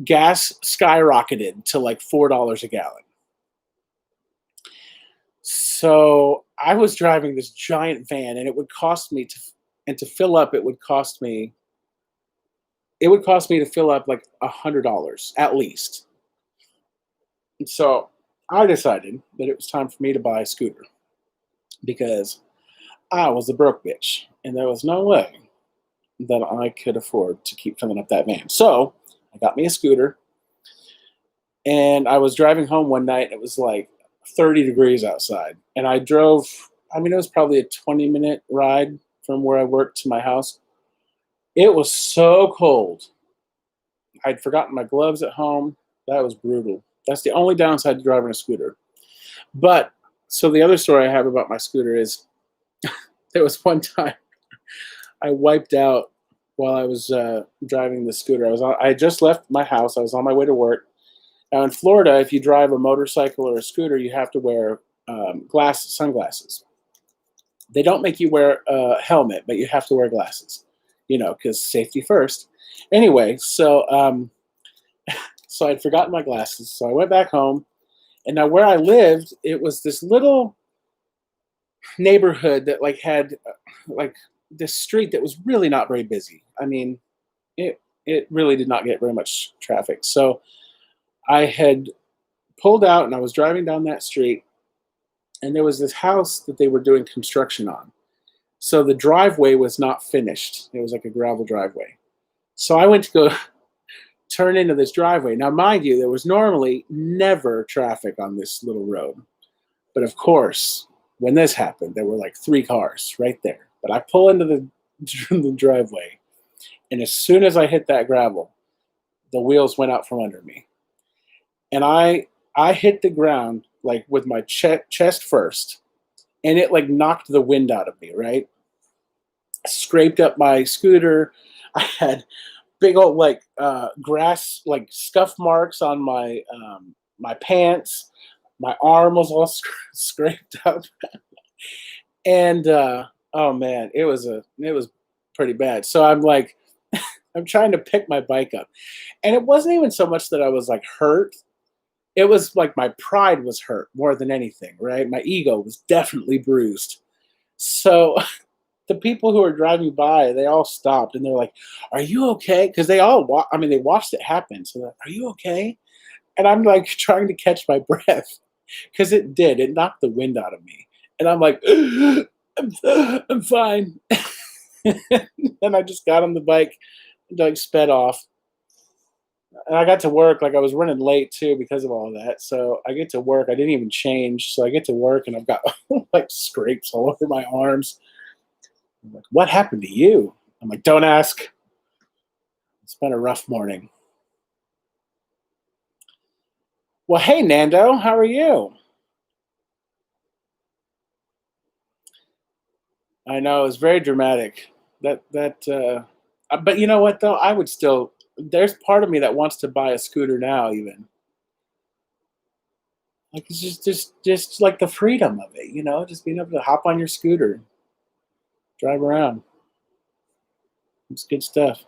gas skyrocketed to like $4 a gallon. So I was driving this giant van, and it would cost me to fill up, it would cost me to fill up like $100 at least. And so I decided that it was time for me to buy a scooter because I was a broke bitch, and there was no way that I could afford to keep filling up that van. So I got me a scooter, and I was driving home one night, and it was like 30 degrees outside. And I drove, I mean, it was probably a 20-minute ride from where I worked to my house. It was so cold. I'd forgotten my gloves at home. That was brutal. That's the only downside to driving a scooter. But, so the other story I have about my scooter is there was one time I wiped out while I was driving the scooter. I had just left my house. I was on my way to work. Now in Florida, if you drive a motorcycle or a scooter, you have to wear sunglasses. They don't make you wear a helmet, but you have to wear glasses, because safety first. Anyway, so I'd forgotten my glasses, so I went back home. And now where I lived, it was this little neighborhood that had this street that was really not very busy. I mean, it really did not get very much traffic. So I had pulled out and I was driving down that street, and there was this house that they were doing construction on. So the driveway was not finished. It was like a gravel driveway. So I went to go turn into this driveway. Now, mind you, there was normally never traffic on this little road. But of course, when this happened, there were like 3 cars right there. But I pull into the driveway, and as soon as I hit that gravel, the wheels went out from under me. And I hit the ground like with my chest first, and it like knocked the wind out of me, right? Scraped up my scooter. I had big old grass scuff marks on my my pants. My arm was all scraped up, and oh man, it was pretty bad. So I'm like, I'm trying to pick my bike up, and it wasn't even so much that I was like hurt. It was like my pride was hurt more than anything, right? My ego was definitely bruised. So the people who were driving by, they all stopped and they're like, "Are you okay?" Because they all, they watched it happen. So they're like, "Are you okay?" And I'm like trying to catch my breath because it did. It knocked the wind out of me, and I'm like, "I'm fine." And I just got on the bike and sped off. And I got to work, I was running late too because of all of that. So I get to work. I didn't even change. So I get to work and I've got scrapes all over my arms. I'm like, "What happened to you?" I'm like, "Don't ask." It's been a rough morning. Well, hey, Nando, how are you? I know, it's very dramatic. But you know what though? I would still. There's part of me that wants to buy a scooter now, even. It's just like the freedom of it, just being able to hop on your scooter, drive around. It's good stuff.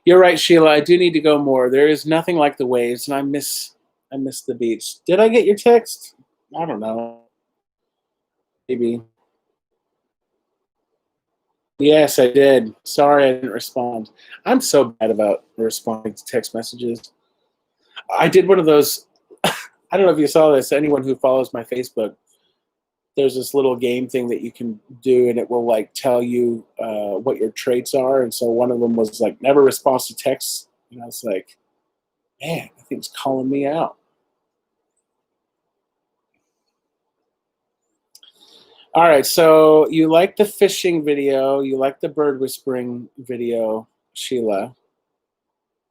You're right, Sheila. I do need to go more. There is nothing like the waves, and I miss the beach. Did I get your text? I don't know. Maybe. Yes, I did. Sorry I didn't respond. I'm so bad about responding to text messages. I did one of those. I don't know if you saw this. Anyone who follows my Facebook, there's this little game thing that you can do, and it will like tell you what your traits are. And so one of them was like never responds to texts. And I was like, man, I think it's calling me out. All right, so you like the fishing video, you like the bird whispering video, Sheila.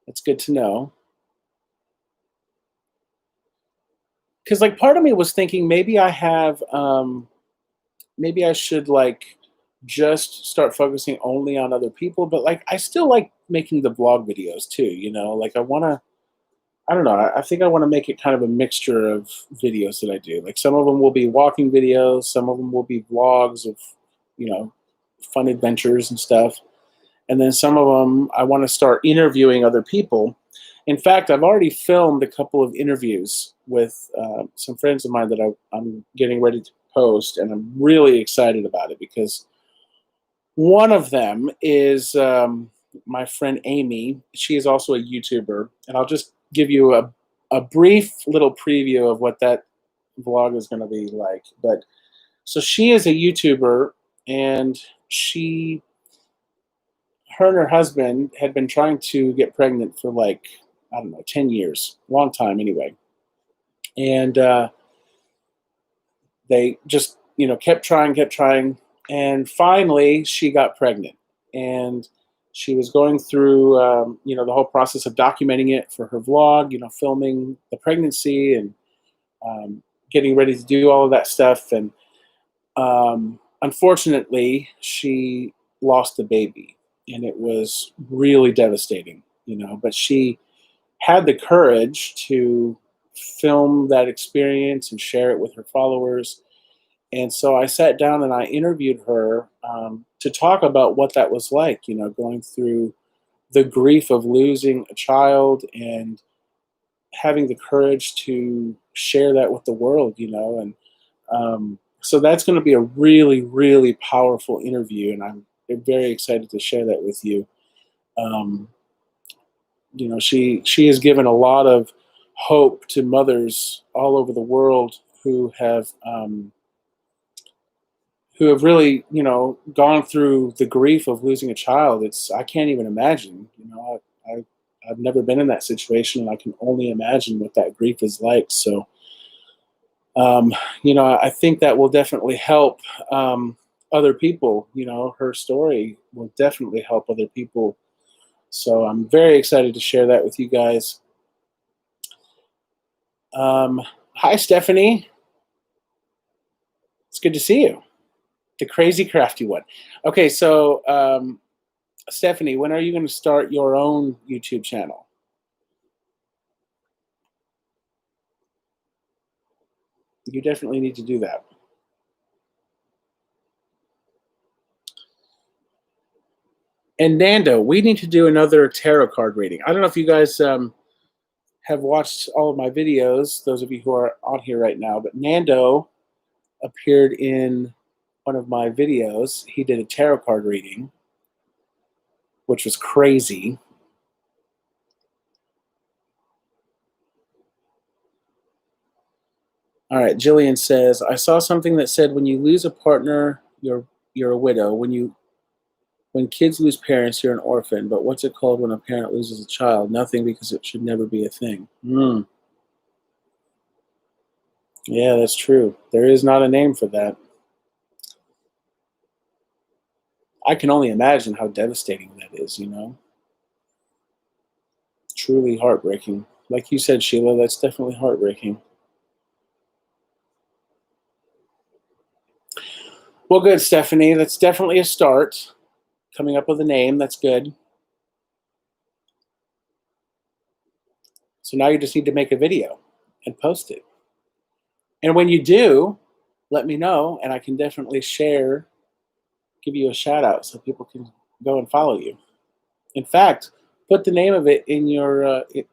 That's good to know. Because like part of me was thinking maybe I have maybe I should like just start focusing only on other people, but like I still like making the vlog videos too, you know? Like I don't know, I think I want to make it kind of a mixture of videos that I do. Like some of them will be walking videos, some of them will be vlogs of, you know, fun adventures and stuff. And then some of them I want to start interviewing other people. In fact, I've already filmed a couple of interviews with some friends of mine that I'm getting ready to post, and I'm really excited about it because one of them is my friend Amy. She is also a YouTuber, and I'll just give you a brief little preview of what that vlog is going to be like. But so she is a YouTuber, and her and her husband had been trying to get pregnant for like, I don't know, 10 years, long time anyway. And they just, you know, kept trying. And finally she got pregnant. And she was going through, you know, the whole process of documenting it for her vlog, you know, filming the pregnancy and getting ready to do all of that stuff. And unfortunately, she lost the baby, and it was really devastating, you know. But she had the courage to film that experience and share it with her followers. And so I sat down and I interviewed her to talk about what that was like, you know, going through the grief of losing a child and having the courage to share that with the world, you know. And so that's going to be a really, really powerful interview, and I'm very excited to share that with you. Um, you know, she has given a lot of hope to mothers all over the world who have really, you know, gone through the grief of losing a child. It's I can't even imagine. You know, I've never been in that situation, and I can only imagine what that grief is like. So, you know, I think that will definitely help other people. You know, her story will definitely help other people. So I'm very excited to share that with you guys. Um, Hi, Stephanie. It's good to see you. The crazy crafty one. Okay, so Stephanie, when are you going to start your own YouTube channel? You definitely need to do that. And Nando, we need to do another tarot card reading. I don't know if you guys have watched all of my videos, those of you who are on here right now, but Nando appeared in one of my videos. He did a tarot card reading, which was crazy. All right, Jillian says, I saw something that said when you lose a partner, you're a widow. When kids lose parents, you're an orphan. But what's it called when a parent loses a child? Nothing, because it should never be a thing. Yeah, that's true. There is not a name for that. I can only imagine how devastating that is, you know? Truly heartbreaking. Like you said, Sheila, that's definitely heartbreaking. Well, good, Stephanie. That's definitely a start. Coming up with a name, that's good. So now you just need to make a video and post it. And when you do, let me know, and I can definitely share, give you a shout out so people can go and follow you. In fact, put the name of it in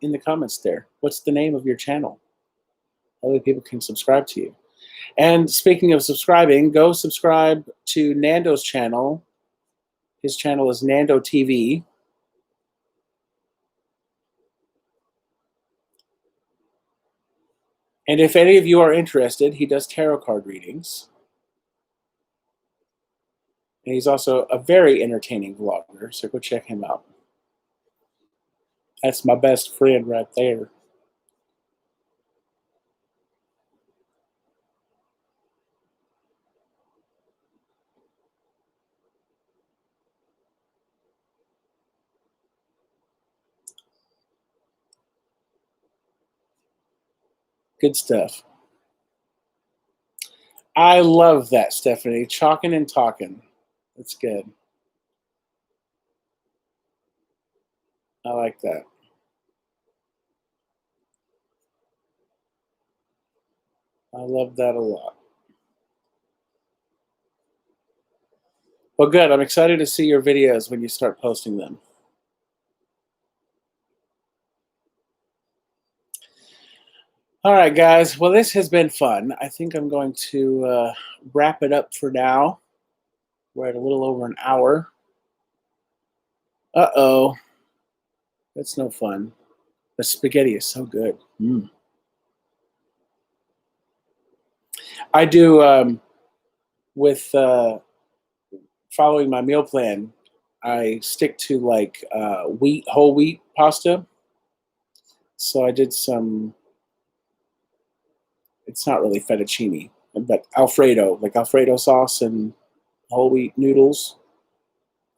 in the comments there. What's the name of your channel? Other people can subscribe to you. And speaking of subscribing, go subscribe to Nando's channel. His channel is Nando TV. And if any of you are interested, he does tarot card readings. And he's also a very entertaining vlogger, so go check him out. That's my best friend right there. Good stuff. I love that, Stephanie. Chalking and talking. That's good. I like that. I love that a lot. Well, good. I'm excited to see your videos when you start posting them. All right, guys. Well, this has been fun. I think I'm going to wrap it up for now. We're at a little over an hour. Uh-oh. That's no fun. The spaghetti is so good. I do, with following my meal plan, I stick to like whole wheat pasta. So I did some, it's not really fettuccine, but Alfredo, like Alfredo sauce and whole wheat noodles.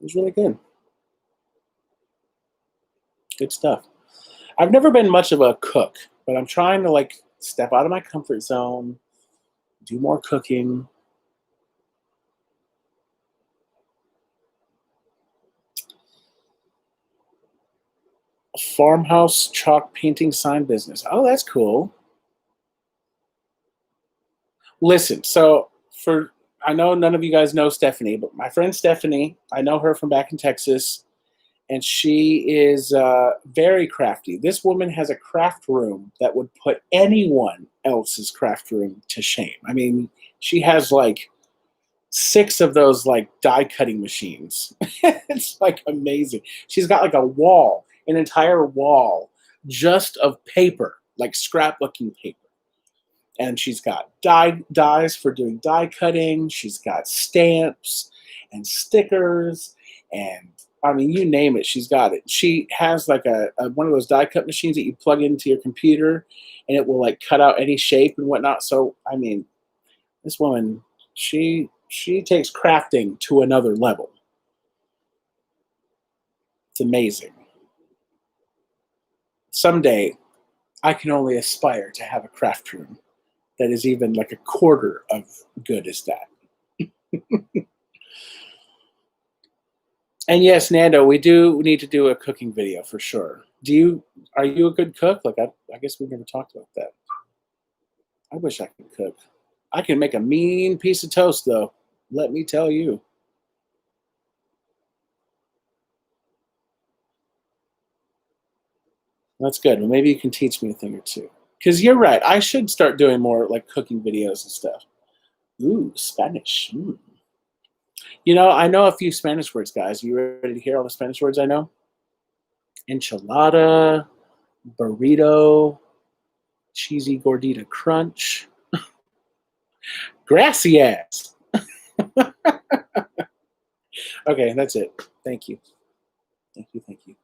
It was really good. Good stuff. I've never been much of a cook, but I'm trying to like step out of my comfort zone, do more cooking. Farmhouse chalk painting sign business. Oh, that's cool. Listen, so I know none of you guys know Stephanie, but my friend Stephanie, I know her from back in Texas, and she is very crafty. This woman has a craft room that would put anyone else's craft room to shame. I mean, she has like 6 of those like die cutting machines. It's like amazing. She's got like a wall, an entire wall just of paper, like scrapbooking paper. And she's got dies for doing die cutting. She's got stamps and stickers, and I mean, you name it, she's got it. She has like a one of those die cut machines that you plug into your computer, and it will like cut out any shape and whatnot. So I mean, this woman, she takes crafting to another level. It's amazing. Someday, I can only aspire to have a craft room that is even like a quarter of good as that. And yes, Nando, we do need to do a cooking video for sure. Are you a good cook? Like I guess we've never talked about that. I wish I could cook. I can make a mean piece of toast though. Let me tell you. That's good. Well, maybe you can teach me a thing or two. Because you're right. I should start doing more like cooking videos and stuff. Ooh, Spanish. You know, I know a few Spanish words, guys. You ready to hear all the Spanish words I know? Enchilada, burrito, cheesy gordita crunch. Gracias. Okay, that's it. Thank you. Thank you. Thank you.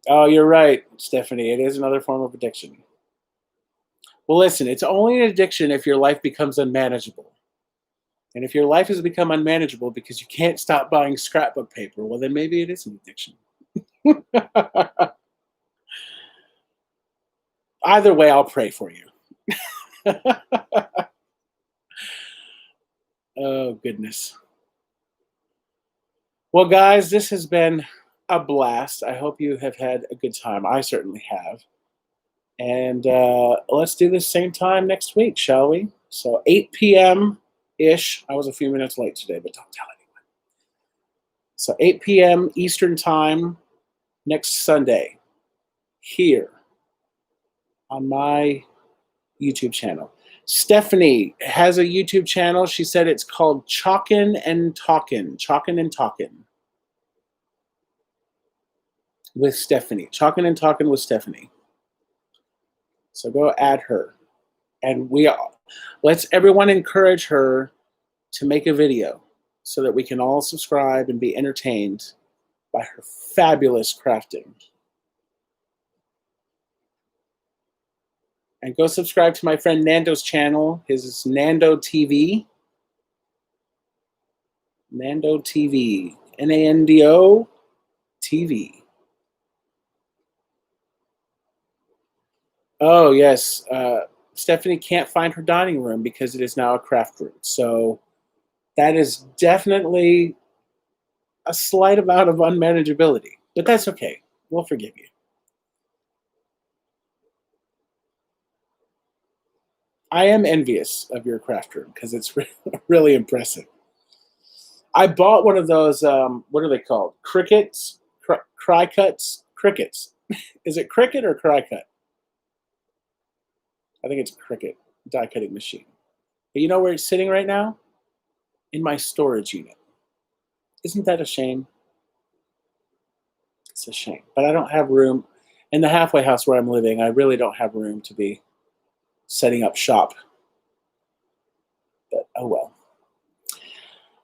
Oh, you're right, Stephanie. It is another form of addiction. Well, listen, it's only an addiction if your life becomes unmanageable. And if your life has become unmanageable because you can't stop buying scrapbook paper, well, then maybe it is an addiction. Either way, I'll pray for you. Oh, goodness. Well, guys, this has been a blast. I hope you have had a good time. I certainly have. And let's do this same time next week, shall we? So 8 p.m. ish. I was a few minutes late today, but don't tell anyone. So 8 p.m. Eastern Time next Sunday here on my YouTube channel. Stephanie has a YouTube channel. She said it's called Chalkin' and Talkin'. Chalkin' and Talkin' with Stephanie. Chalkin' and Talkin' with Stephanie. So go add her. And let's everyone encourage her to make a video so that we can all subscribe and be entertained by her fabulous crafting. And go subscribe to my friend Nando's channel. His is Nando TV. Nando TV. Nando TV. Oh, yes. Stephanie can't find her dining room because it is now a craft room. So that is definitely a slight amount of unmanageability. But that's okay. We'll forgive you. I am envious of your craft room because it's really impressive. I bought one of those, what are they called? Crickets? Cry-cuts? Crickets. Is it Cricut or Cry-cut? I think it's Cricut die cutting machine. But you know where it's sitting right now? In my storage unit. Isn't that a shame? It's a shame. But I don't have room. In the halfway house where I'm living, I really don't have room to be setting up shop. But oh well.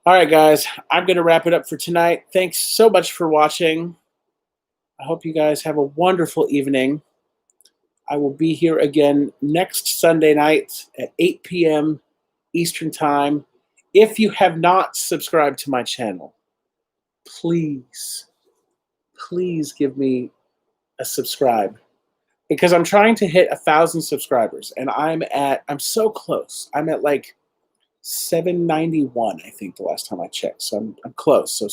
All right, guys. I'm going to wrap it up for tonight. Thanks so much for watching. I hope you guys have a wonderful evening. I will be here again next Sunday night at 8 p.m. Eastern Time. If you have not subscribed to my channel, please give me a subscribe because I'm trying to hit 1,000 subscribers and I'm so close. I'm at like 791, I think, the last time I checked. So I'm close. So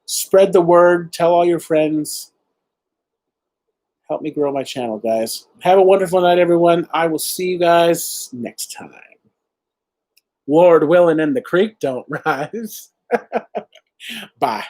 spread the word. Tell all your friends. Help me grow my channel, guys. Have a wonderful night, everyone. I will see you guys next time. Lord willing and the creek don't rise. Bye.